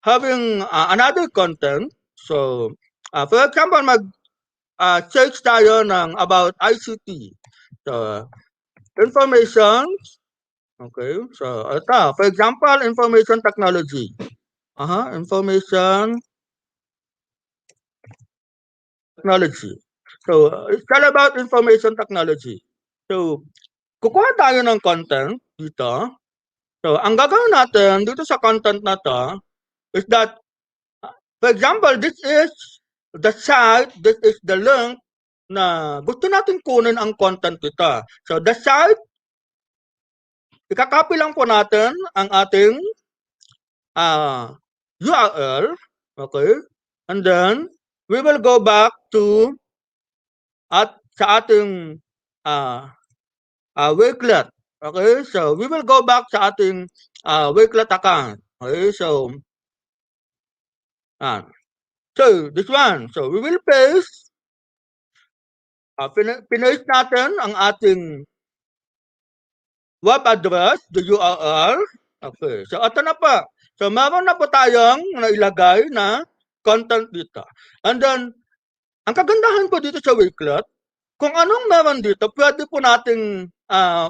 having another content, so, for example, search tayo ng about ICT. So, information. Okay. So, ito. For example, information technology. Information technology. So, it's all about information technology. So, kukuha tayo ng content dito. So, ang gagawin natin dito sa content na to is that, for example, this is the site, this is the link na gusto natin kunin ang content dito. So, the site, ikakopy lang po natin ang ating URL, okay? And then, we will go back to sa ating Wakelet. Okay, so we will go back sa ating Wakelet account. Okay, so this one. So we will paste, pinaste natin ang ating web address, the URL. Okay, so ito na pa. So meron na po tayong nailagay na content dito. And then, ang kagandahan po dito sa Wakelet, kung anong meron dito, pwede po nating,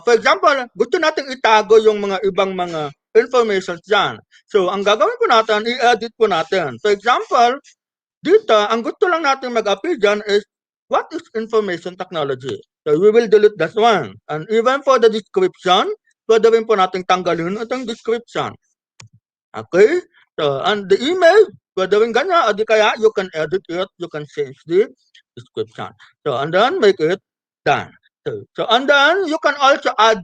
for example, gusto nating itago yung mga ibang mga information dyan. So, ang gagawin po natin, i-edit po natin. For example, dito, ang gusto lang natin mag-appear dyan is, what is information technology? So, we will delete that one. And even for the description, pwede rin po nating tanggalin itong description. Okay? So, and the image, pwede rin ganyan, o di kaya, you can edit it, you can change the description. So, and then make it done. So, and then you can also add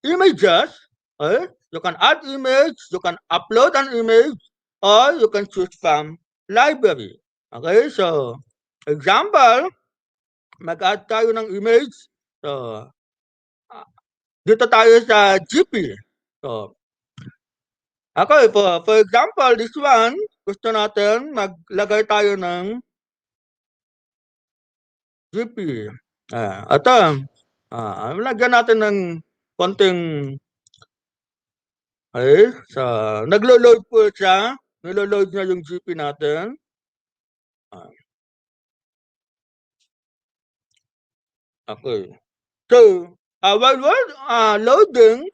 images. Okay? You can add image, you can upload an image, or you can choose from library. Okay? So, example, mag-add tayo ng image. So, dito tayo sa GP. So, okay, for example, this one, gusto natin maglagay tayo ng GP. Ito, lagyan natin ng konting, so, naglo-load po siya. Nilo-load niya yung GP natin. Okay. So, while we're loading,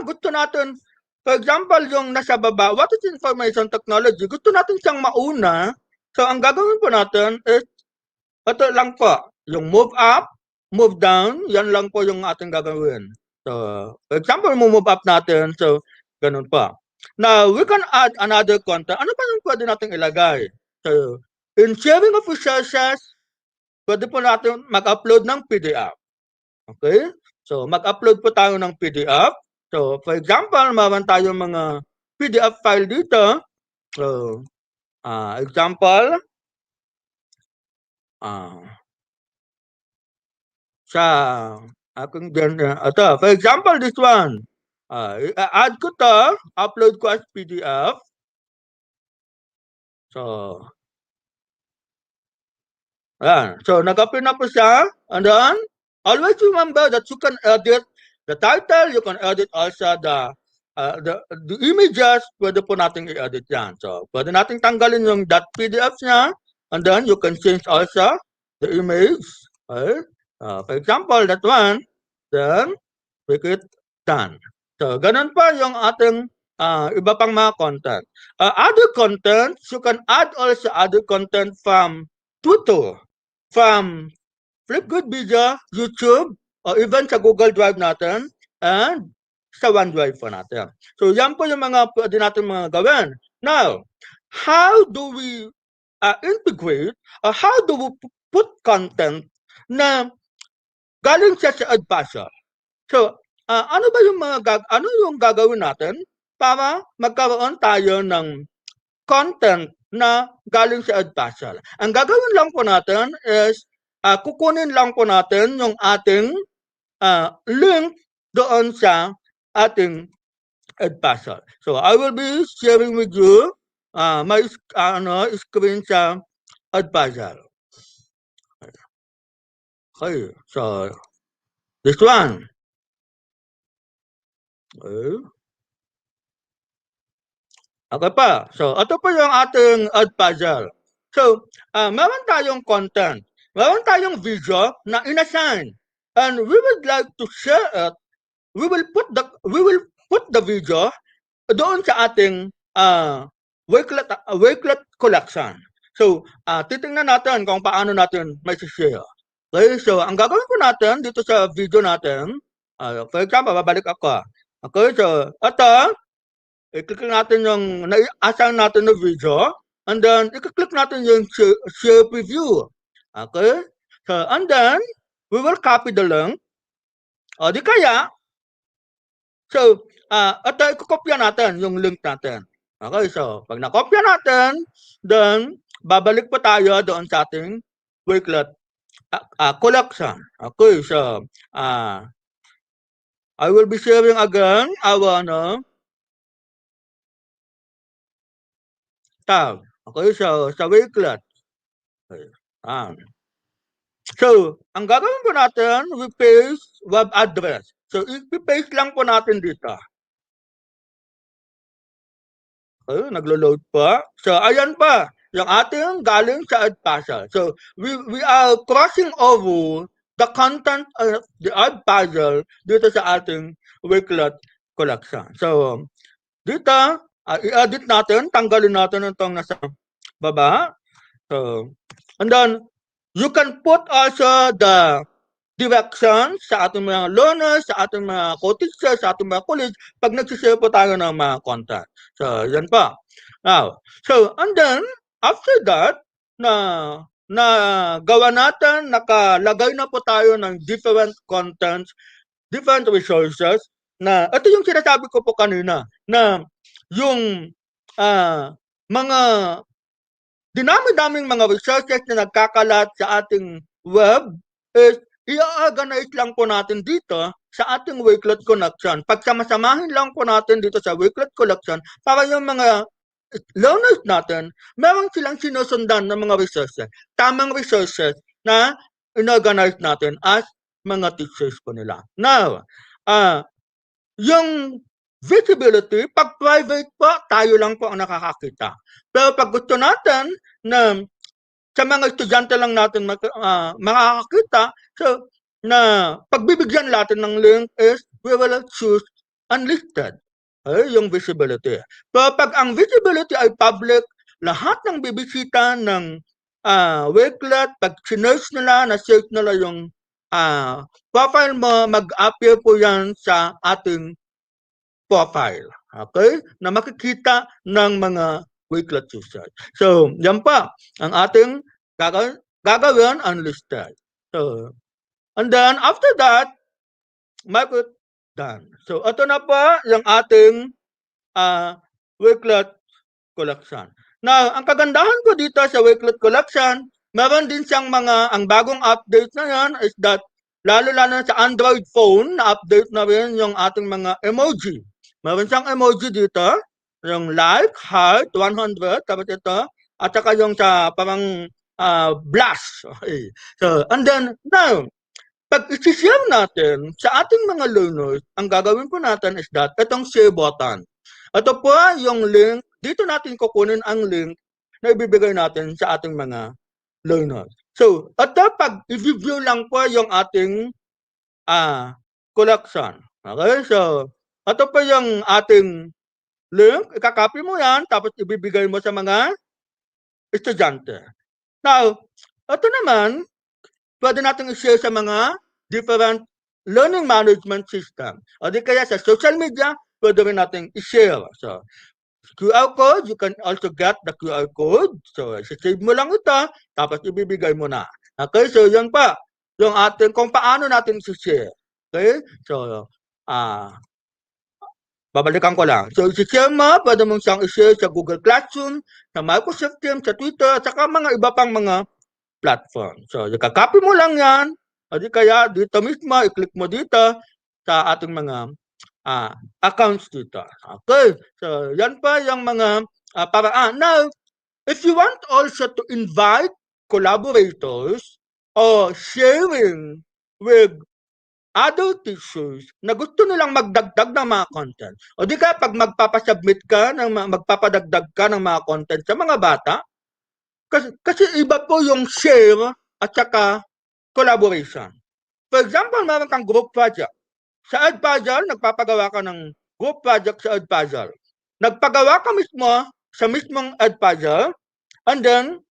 gusto natin, for example, yung nasa baba, what is information technology? Gusto natin siyang mauna. So, ang gagawin po natin is, ito lang po, yung move up, move down, yan lang po yung ating gagawin. So, for example, move up natin, so, ganun pa. Now, we can add another content. Ano pa yung pwede natin ilagay? So, in sharing of resources, pwede po natin mag-upload ng PDF. Okay? So, mag-upload po tayo ng PDF. So, for example, meron tayong mga PDF file dito. So, example, sa aking ito, for example, this one. I-add ko to, upload ko as PDF. So, ayan. So, nag-appear na po siya. And then, always remember that you can edit the title, you can edit also the images, pwede po natin i-edit yan. So, pwede natin tanggalin yung .pdf niya, and then you can change also the image. Okay? For example, that one, then, make it done. So, ganun pa yung ating iba pang mga content. Other content, you can add also other content from Twitter, from Flipgrid Video, YouTube, or even sa Google Drive natin, and sa OneDrive po natin. So, yan po yung mga pwede natin mga gawin. Now, how do we integrate, or how do we put content na galing siya sa Edpuzzle? So, ano ba yung ano yung gagawin natin para magkaroon tayo ng content na galing sa Edpuzzle? Ang gagawin lang po natin is kukunin lang po natin yung ating link doon sa ating Edpuzzle. So, I will be sharing with you my screen sa Edpuzzle. Okay, so this one. Okay pa. So, ito po yung ating Edpuzzle. So, meron tayong content. meron tayong video na inassign. And we would like to share it. We will put the video doon sa ating Wakelet collection. So, titingnan natin kung paano natin may share. Okay, so ang gagawin po natin dito sa video natin, for example, babalik ako. Okay, so ito, i-click natin yung nai-assign natin na video, and then i-click natin yung share preview. Okay, so and then we will copy the link. O di kaya, so, ito, ikukopya natin yung link natin. Okay, so, pag nakopya natin, then, babalik pa tayo doon sa ating Wakelet collection. Okay, so, I will be sharing again our tab. Okay, so, sa Wakelet. Okay, so, ang gagawin po natin, we paste web address. So, i-paste lang po natin dito. Okay, naglo-load pa. So, ayan pa. Yung ating galing sa Edpuzzle. So, we are crossing over the content of the Edpuzzle dito sa ating Wakelet collection. So, dito, i-edit natin. Tanggalin natin itong nasa baba. So, and then, you can put also the directions sa ating mga learners, sa ating mga co-teachers, sa ating mga college, pag nagsishare po tayo ng mga content. So, yan pa. Now, so, and then, after that, na gawa natin, nakalagay na po tayo ng different contents, different resources, na, ito yung sinasabi ko po kanina, na yung mga dinami-daming mga resources na nagkakalat sa ating web is i-organize lang po natin dito sa ating Wakelet collection. Pagsamasamahin lang po natin dito sa Wakelet collection para yung mga learners natin, meron silang sinusundan ng mga resources. Tamang resources na in-organize natin as mga teachers po nila. Now, yung visibility, pag private po, tayo lang po ang nakakakita. Pero pag gusto natin na sa mga estudyante lang natin makakakita, so na pagbibigyan natin ng link is we will choose unlisted. Yung visibility. Pero pag ang visibility ay public, lahat ng bibisita ng Wakelet, pag sinerch nila, na-search nila yung profile mo, mag-appear po yan sa ating profile. Okay? Na makikita ng mga Wakelet users. So, yan pa. Ang ating gagawin unlisted. So, and then, after that, make it done. So, ito na pa yung ating Wakelet collection. Now, ang kagandahan ko dito sa Wakelet collection, meron din siyang ang bagong update na yan is that, lalo-lalo sa Android phone, na-update na rin yung ating mga emoji. Meron siyang emoji dito, yung like, heart, 100, tapos ito, at saka yung sa parang blast. Okay. So, and then, now, pag isi-share natin sa ating mga learners, ang gagawin po natin is that, itong share button. Ito po yung link, dito natin kukunin ang link na ibibigay natin sa ating mga learners. So, ito pag i-view lang po yung ating collection. Okay, so, ito po yung ating link, ikakopy mo yan, tapos ibibigay mo sa mga estudyante. Now, ito naman, pwede natin i-share sa mga different learning management system. O di kaya sa social media, pwede rin natin i-share. So, QR code, you can also get the QR code. So, save mo lang ito, tapos ibibigay mo na. Okay, so yan pa, yung ating, kung paano natin i-share. Okay, so, babalikan ko lang. So, i-share mo, pwede mong siyang i-share sa Google Classroom, sa Microsoft Teams, sa Twitter, at saka mga iba pang mga platform. So, ikakopy mo lang yan, o di kaya dito mismo, i-click mo dito sa ating mga accounts dito. Okay, so yan pa yung mga paraan. Now, if you want also to invite collaborators or sharing with other teachers na gusto nilang magdagdag ng mga content. O di kaya pag magpapasubmit ka, magpapadagdag ka ng mga content sa mga bata, kasi iba po yung share at saka collaboration. For example, meron kang group project. Sa Edpuzzle, nagpapagawa ka ng group project sa Edpuzzle. Nagpagawa ka mismo sa mismong Edpuzzle, and then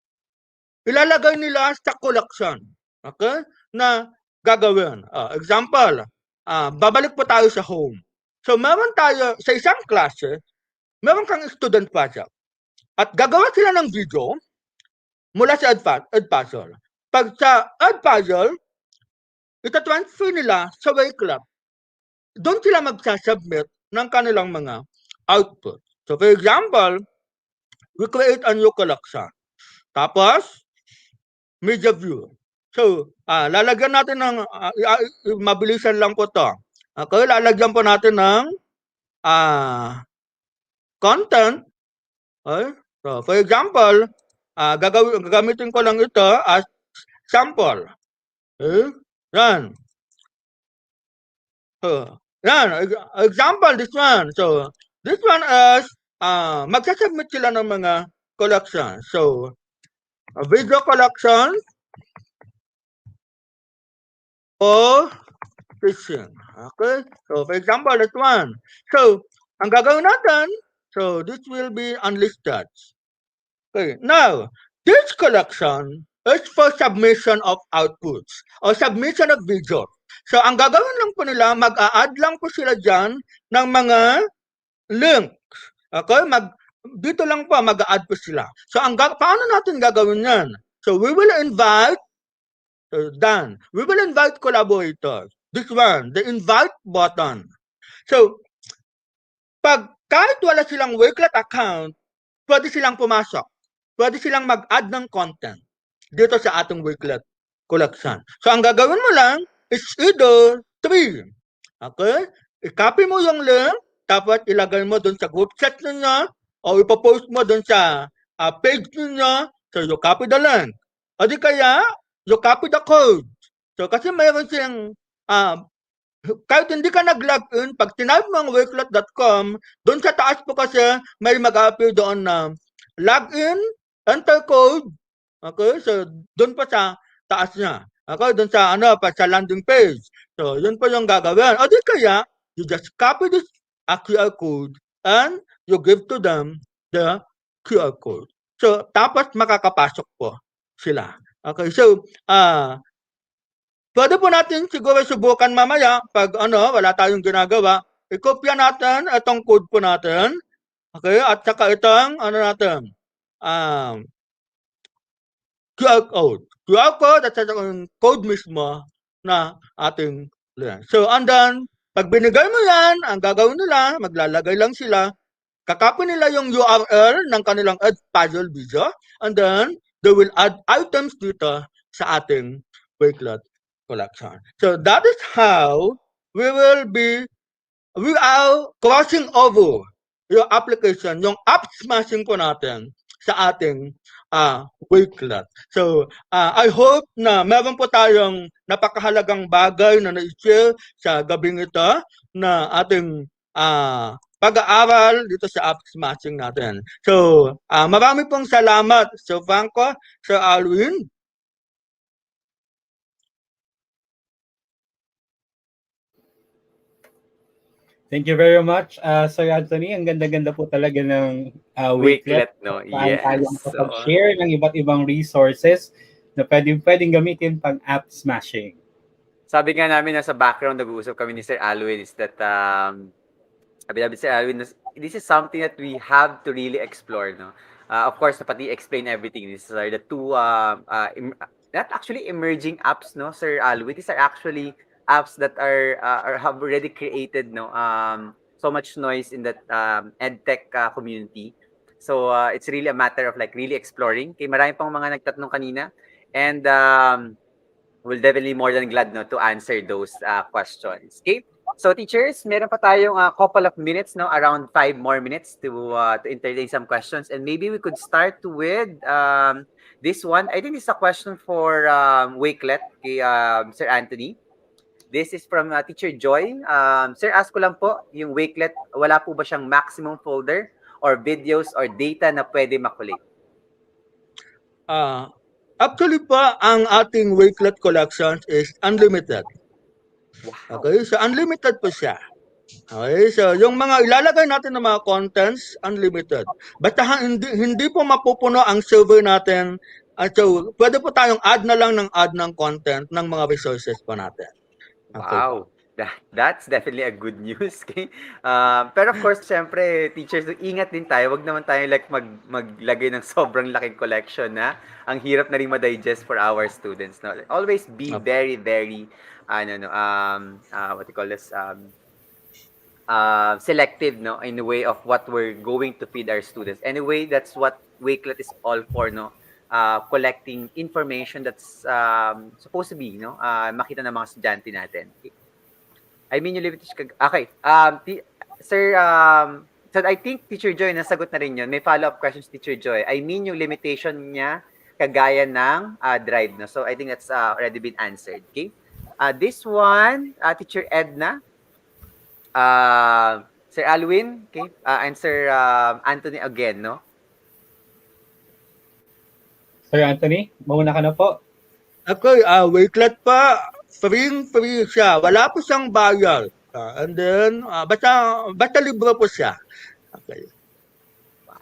ilalagay nila sa collection. Okay? Na gagawin. Example, babalik po tayo sa home. So, meron tayo, sa isang klase, meron kang student project. At gagawa sila ng video mula sa Edpuzzle. Pag sa Edpuzzle, itatransfer nila sa Wakelet. Doon sila magsasubmit ng kanilang mga output. So, for example, we create a new collection. Tapos, media view. So, lalagyan natin ng, mabilisan lang po to. Okay, lalagyan po natin ng content. Okay? So, for example, gagamitin ko lang ito as sample. Okay? Yan. So, yan. Example, this one. So, this one is, magsasubmit sila ng mga collection. So, a video collection or fishing. Okay? So, for example, this one. So, ang gagawin natin, so this will be unlisted. Okay. Now, this collection is for submission of outputs or submission of video. So, ang gagawin lang po nila, mag-a-add lang po sila dyan ng mga links. Okay? Dito lang po, mag-a-add po sila. So, paano natin gagawin yan? So, we will invite, done. We will invite collaborators. This one, the invite button. So, kahit wala silang Wakelet account, pwede silang pumasok. Pwede silang mag-add ng content dito sa ating Wakelet collection. So, ang gagawin mo lang is either 3. Okay? I-copy mo yung link, tapos ilagay mo dun sa group chat ninyo, o ipopost mo dun sa page ninyo, so you copy the link. O di kaya, you copy the code. So, kasi mayroon silang, kahit hindi ka nag-login, pag tinaype mo ang wakelet.com, doon sa taas po kasi may mag-appear doon na login, enter code. Okay? So, doon pa sa taas niya. Okay? Doon sa, sa landing page. So, yun po yung gagawin. O di kaya, you just copy this QR code and you give to them the QR code. So, tapos makakapasok po sila. Okay? So, pwede po natin siguro subukan mamaya pag wala tayong ginagawa. I-copy natin itong code po natin. Okay? At saka itong natin. QR code. QR code at saka yung code mismo na ating link. So, and then, pag binigay mo yan, ang gagawin nila, maglalagay lang sila, kakopy nila yung URL ng kanilang Edpuzzle video, and then, they will add items dito sa ating Wakelet collection. So, that is how we are crossing over yung application, yung app smashing po natin sa ating Wakelet. So, I hope na meron po tayong napakahalagang bagay na na-share sa gabing ito na ating pag-aaral dito sa app smashing natin. So, marami pong salamat, Sir Franco, Sir Alwin. Thank you very much, Sir Anthony. Ang ganda-ganda po talaga ng Wakelet. No? Paano Yes. tayong kapag-share ng iba't ibang resources na pwedeng gamitin pang app smashing. Sabi nga namin, nasa background, nag-uusap kami ni Sir Alwin, is that, sabi namin Sir Alwin, this is something that we have to really explore, no? Of course, pati explain everything. These are the two, not actually emerging apps, no, Sir Alwin. These are actually apps that are have already created so much noise in that edtech community. So it's really a matter of like really exploring. Kay marami pang mga nagtatanong kanina, and we'll definitely more than glad to answer those questions. Okay? So teachers, meron pa tayong couple of minutes, no, around 5 more minutes to entertain some questions, and maybe we could start with this one. I think this is a question for Wakelet, kay Sir Anthony. This is from Teacher Joy. Sir, ask ko lang po, yung Wakelet, wala po ba siyang maximum folder or videos or data na pwede makulit? Actually pa, ang ating Wakelet collections is unlimited. Wow. Okay, so unlimited po siya. Okay, so yung mga ilalagay natin ng mga contents, unlimited. Basta hindi po mapupuno ang server natin. At so, pwede po tayong add na lang ng add ng content ng mga resources po natin. Okay po. Wow. That's definitely a good news. Okay? Pero of course, syempre, teachers, ingat din tayo. Wag naman tayo like maglagay ng sobrang laking collection na ang hirap na rin ma-digest for our students. No? Always be Okay. very, very, what you call this, selective, no, in the way of what we're going to feed our students. Anyway, that's what Wakelet is all for, no. Collecting information that's supposed to be, no, makita ng mga estudyante natin. I mean, yung limitation. Okay. Sir, so I think Teacher Joy, nasagot na rin yun. May follow-up questions, Teacher Joy. I mean, yung limitation niya kagaya ng drive, no. So I think that's already been answered. Okay. This one, Teacher Edna, Sir Alwin, okay, and Sir Anthony again, no? Sir Anthony, mauna ka na po. Okay, Wakelet pa, free siya. Wala po siyang bayad. And then, basta libre po siya. Okay.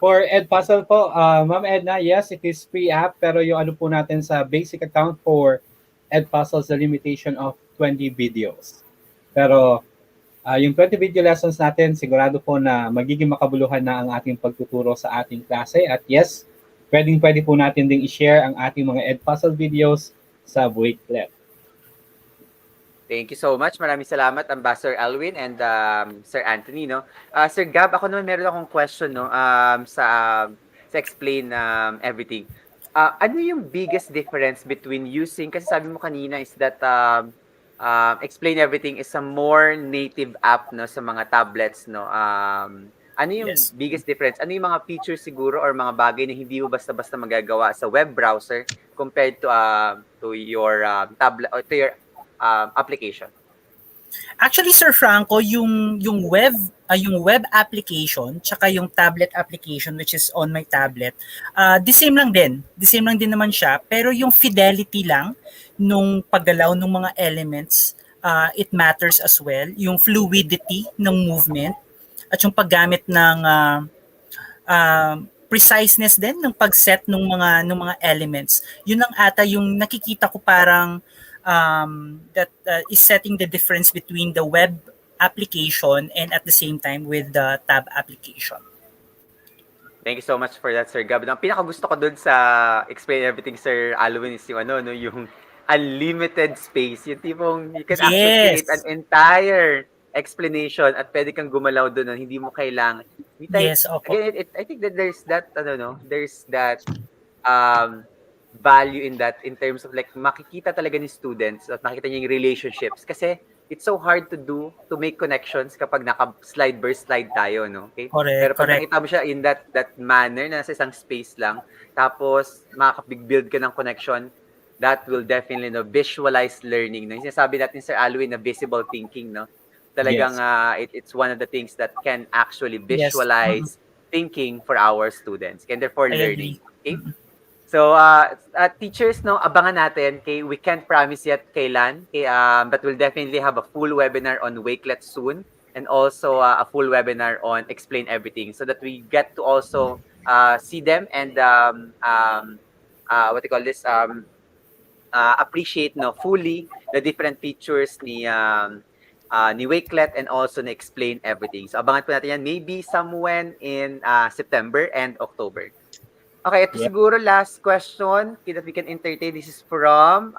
For Edpuzzle po, Ma'am Edna, yes, it is free app, pero yung ano po natin sa basic account for Edpuzzle is the limitation of 20 videos. Pero yung 20 video lessons natin, sigurado po na magiging makabuluhan na ang ating pagtuturo sa ating klase. At yes, pwede po natin ding i-share ang ating mga Edpuzzle videos sa Wakelet. Thank you so much. Maraming salamat, Ambassador Alwin and Sir Anthony, no? Sir Gab, ako naman meron akong question, no, sa explain everything. Ano yung biggest difference between using, kasi sabi mo kanina is that explain everything is a more native app, no, sa mga tablets, no. Ano yung Yes. biggest difference? Ano yung mga features siguro or mga bagay na hindi mo basta-basta magagawa sa web browser compared to your tablet or to your application? Actually, Sir Franco, yung web application tsaka yung tablet application which is on my tablet, the same lang din. The same lang din naman siya, pero yung fidelity lang nung paggalaw ng mga elements, it matters as well. Yung fluidity ng movement at yung paggamit ng preciseness din ng pagset ng mga elements. Yun lang ata yung nakikita ko parang that is setting the difference between the web application and at the same time with the tab application. Thank you so much for that, Sir Gab. Ang pinakagusto ko dun sa explain everything, Sir Alwin, is yung yung unlimited space. Yung tipong you can actually Yes. create an entire explanation at pwede kang gumalaw dun na hindi mo kailangan. Yes, opo. Again, I think that there's that, there's that value in that in terms of like makikita talaga ni students at makita niya yung relationships kasi it's so hard to make connections kapag naka-slide by slide tayo, no? Okay? Correct, Pero pag correct. nakita mo siya in that manner na nasa isang space lang, tapos makakapag-build ka ng connection, that will definitely visualize learning. No? Yung sinasabi natin, Sir Alwin, na visible thinking, no? Talagang it's one of the things that can actually visualize thinking for our students and therefore I learning. agree. Okay? So, teachers, no, abangan natin. Okay, we can't promise yet kailan, okay, but we'll definitely have a full webinar on Wakelet soon and also a full webinar on Explain Everything so that we get to also see them and what you call this, appreciate fully the different features ni Wakelet and also na Explain Everything. So, abangan po natin yan maybe somewhere in September and October. Okay, ito siguro last question that we can entertain. This is from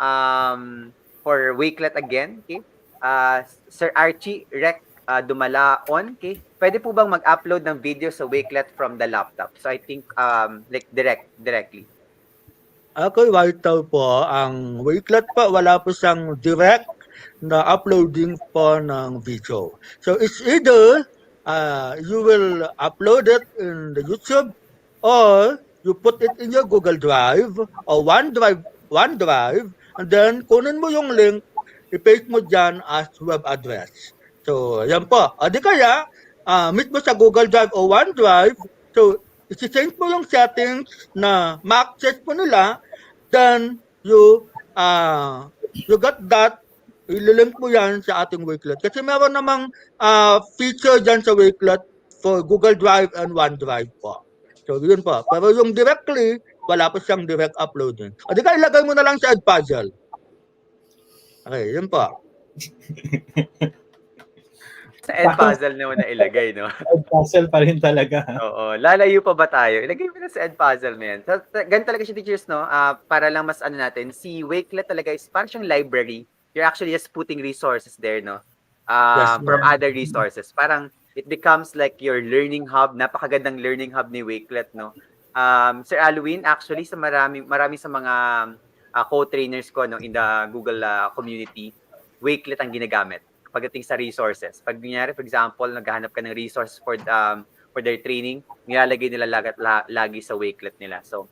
for Wakelet again. Okay, Sir Archie Rec Dumalaon. Okay, pwede po bang mag-upload ng video sa Wakelet from the laptop? So I think like directly. Okay, vital po. Ang Wakelet pa, wala po siyang direct na uploading po ng video. So it's either you will upload it in the YouTube or you put it in your Google Drive or OneDrive, and then kunin mo yung link, i-paste mo dyan as web address. So, yan po. O di kaya, meet mo sa Google Drive o OneDrive, so, isi-change mo yung settings na ma-access mo nila then you got that, ililink mo yan sa ating Wakelet. Kasi meron namang feature dyan sa Wakelet for Google Drive and OneDrive po. So, yun po. Pero yung directly, wala pa siyang direct uploading. O di ka, ilagay mo na lang sa Edpuzzle. Okay, yun po. Sa Edpuzzle naman na ilagay, no? Edpuzzle pa rin talaga. Oo. Lalayo pa ba tayo? Ilagay mo na sa Edpuzzle, man. So, ganun talaga siya, teachers, no? Para lang mas ano natin, si Wakelet talaga is parang siyang library. You're actually just putting resources there, no? Yes, From ma'am. other resources. Parang it becomes like your learning hub. Napakagandang learning hub ni Wakelet, no? Sir Alwin, actually, sa marami sa mga co-trainers ko, no, in the Google community, Wakelet ang ginagamit pagdating sa resources. Pag nangyari, for example, naghahanap ka ng resource for their training, nilalagay nila lagi sa Wakelet nila. So,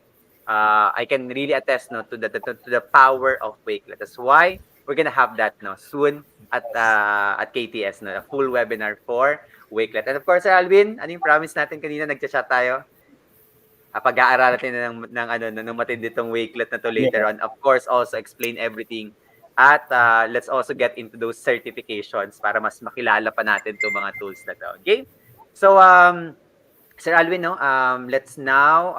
I can really attest, no, to the power of Wakelet. That's why we're gonna have that, no, soon at KTS, no, a full webinar for Wakelet. And of course, Sir Alvin, ano yung promise natin kanina, nagchat tayo? Pag-aaralan natin ng matindi itong Wakelet na to later on. Of course, also explain everything. At let's also get into those certifications para mas makilala pa natin itong mga tools na to. Okay? So, Sir Alvin, no, let's now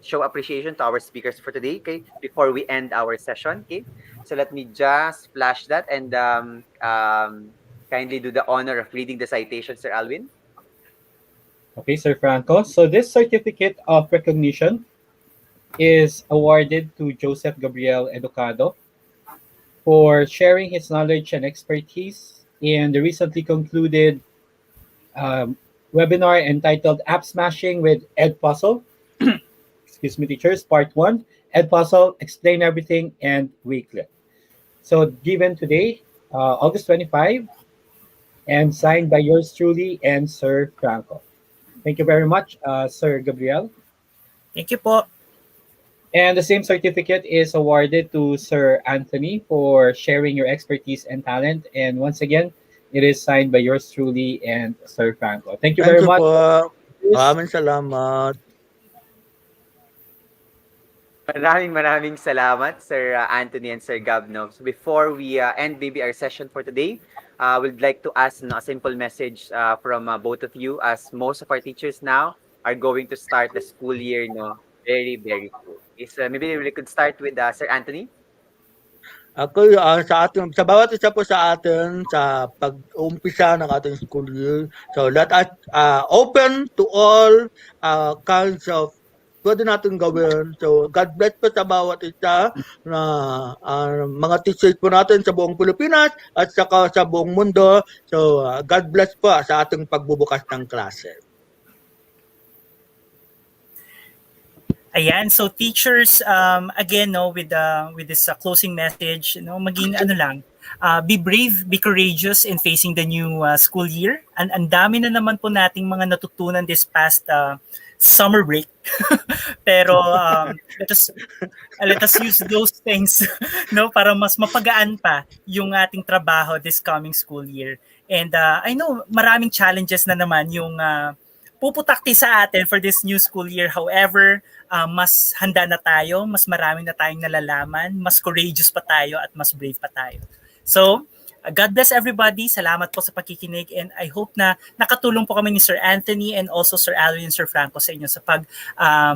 show appreciation to our speakers for today, okay? Before we end our session, okay? So let me just flash that and kindly do the honor of reading the citation, Sir Alvin. Okay, Sir Franco. So this certificate of recognition is awarded to Joseph Gabriel Educado for sharing his knowledge and expertise in the recently concluded webinar entitled App Smashing with Edpuzzle. Excuse me, teachers, Part 1, Edpuzzle, Explain Everything, and Wakelet. So given today, August 25, and signed by yours truly and Sir Franco. Thank you very much, Sir Gabriel. Thank you po. And the same certificate is awarded to Sir Anthony for sharing your expertise and talent. And once again, it is signed by yours truly and Sir Franco. Thank you very much. Po. Maraming salamat. Maraming salamat, Sir Anthony and Sir Gab. No? So before we end maybe our session for today, we'd like to ask a simple message from both of you, as most of our teachers now are going to start the school year, no, very, very soon. Maybe we could start with Sir Anthony. Ako, sa bawat isa po sa atin sa pag-umpisa ng ating school year, so let us open to all kinds of pwede natin gawin. So, God bless po sa bawat isa na mga teachers po natin sa buong Pilipinas at saka sa buong mundo. So, God bless po sa ating pagbubukas ng klase. Ayan, so teachers, again, no, with this closing message, no, maging be brave, be courageous in facing the new school year. Ang dami na naman po nating mga natutunan this past summer break. Pero let us use those things, no, para mas mapagaan pa yung ating trabaho this coming school year. And I know maraming challenges na naman yung puputakti sa atin for this new school year. However, mas handa na tayo, mas marami na tayong nalalaman, mas courageous pa tayo at mas brave pa tayo. So, God bless everybody. Salamat po sa pakikinig, and I hope na nakatulong po kami ni Sir Anthony and also Sir Alvin and Sir Franco sa inyo sa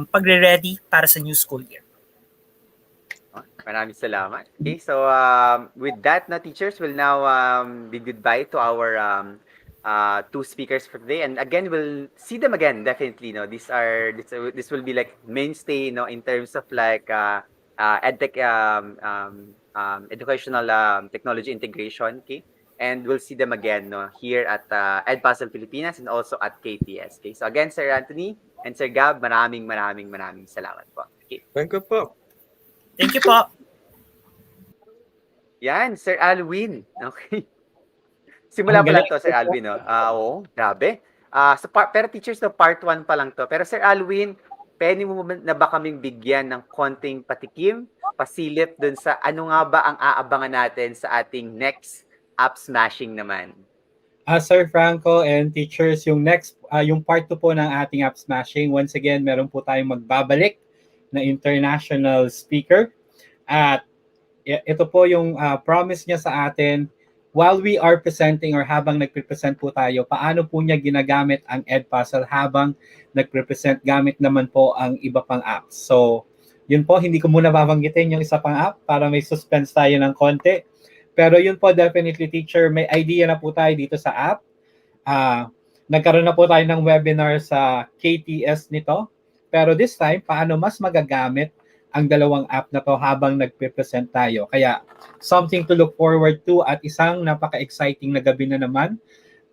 pagre-ready para sa new school year. Maraming salamat. Okay, so with that, na teachers, will now bid goodbye to our two speakers for today, and again we'll see them again definitely. No, this will be like mainstay, no, in terms of like edtech educational technology integration. Okay, and we'll see them again, no, here at Edpuzzle Pilipinas and also at KTS. Okay, so again, Sir Anthony and Sir Gab, maraming salamat po. Okay, Thank you po. Thank you po. yan, Sir Alwin. Okay. Simula pa lang to, Sir Alvin, no? Oo, grabe. Pero teachers, no, part 1 pa lang to. Pero Sir Alvin, pwede mo na ba kaming bigyan ng konting patikim, pasilip dun sa ano nga ba ang aabangan natin sa ating next app smashing naman? Sir Franco and teachers, yung next, yung part 2 po ng ating app smashing, once again, meron po tayong magbabalik na international speaker. At ito po yung promise niya sa atin while we are presenting or habang nagpe-present po tayo, paano po niya ginagamit ang Edpuzzle habang nagpe-present gamit naman po ang iba pang apps. So, yun po, hindi ko muna babanggitin yung isa pang app para may suspense tayo ng konti. Pero yun po, definitely teacher, may idea na po tayo dito sa app. Nagkaroon na po tayo ng webinar sa KTS nito. Pero this time, paano mas magagamit ang dalawang app na to habang nagpe-present tayo. Kaya something to look forward to at isang napaka-exciting na gabi na naman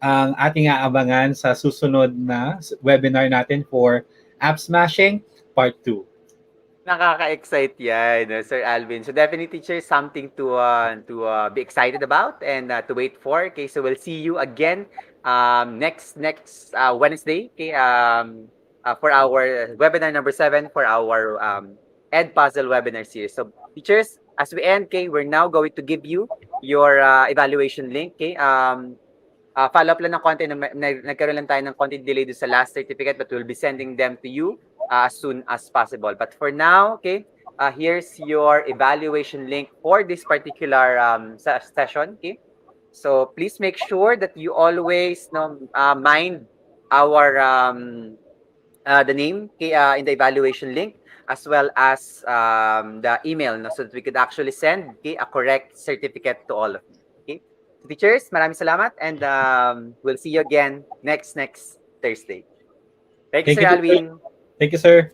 ang ating aabangan sa susunod na webinar natin for App Smashing Part 2. Nakaka-excite yan, Sir Alvin. So definitely, teacher, something to be excited about and to wait for. Okay, so we'll see you again next Wednesday. Okay, for our webinar number 7 for our Edpuzzle webinar series. So teachers, as we end, okay, we're now going to give you your evaluation link. Okay, follow up lang ng konti, nagkaroon lang tayo ng konti delay sa last certificate, but we'll be sending them to you as soon as possible. But for now, okay, here's your evaluation link for this particular session. Okay, so please make sure that you always mind our the name, okay, in the evaluation link, as well as the email, so that we could actually send, okay, a correct certificate to all of you. Okay, so teachers, maraming salamat, and we'll see you again next Thursday. Thank you, Sir Alvin. Thank you, sir.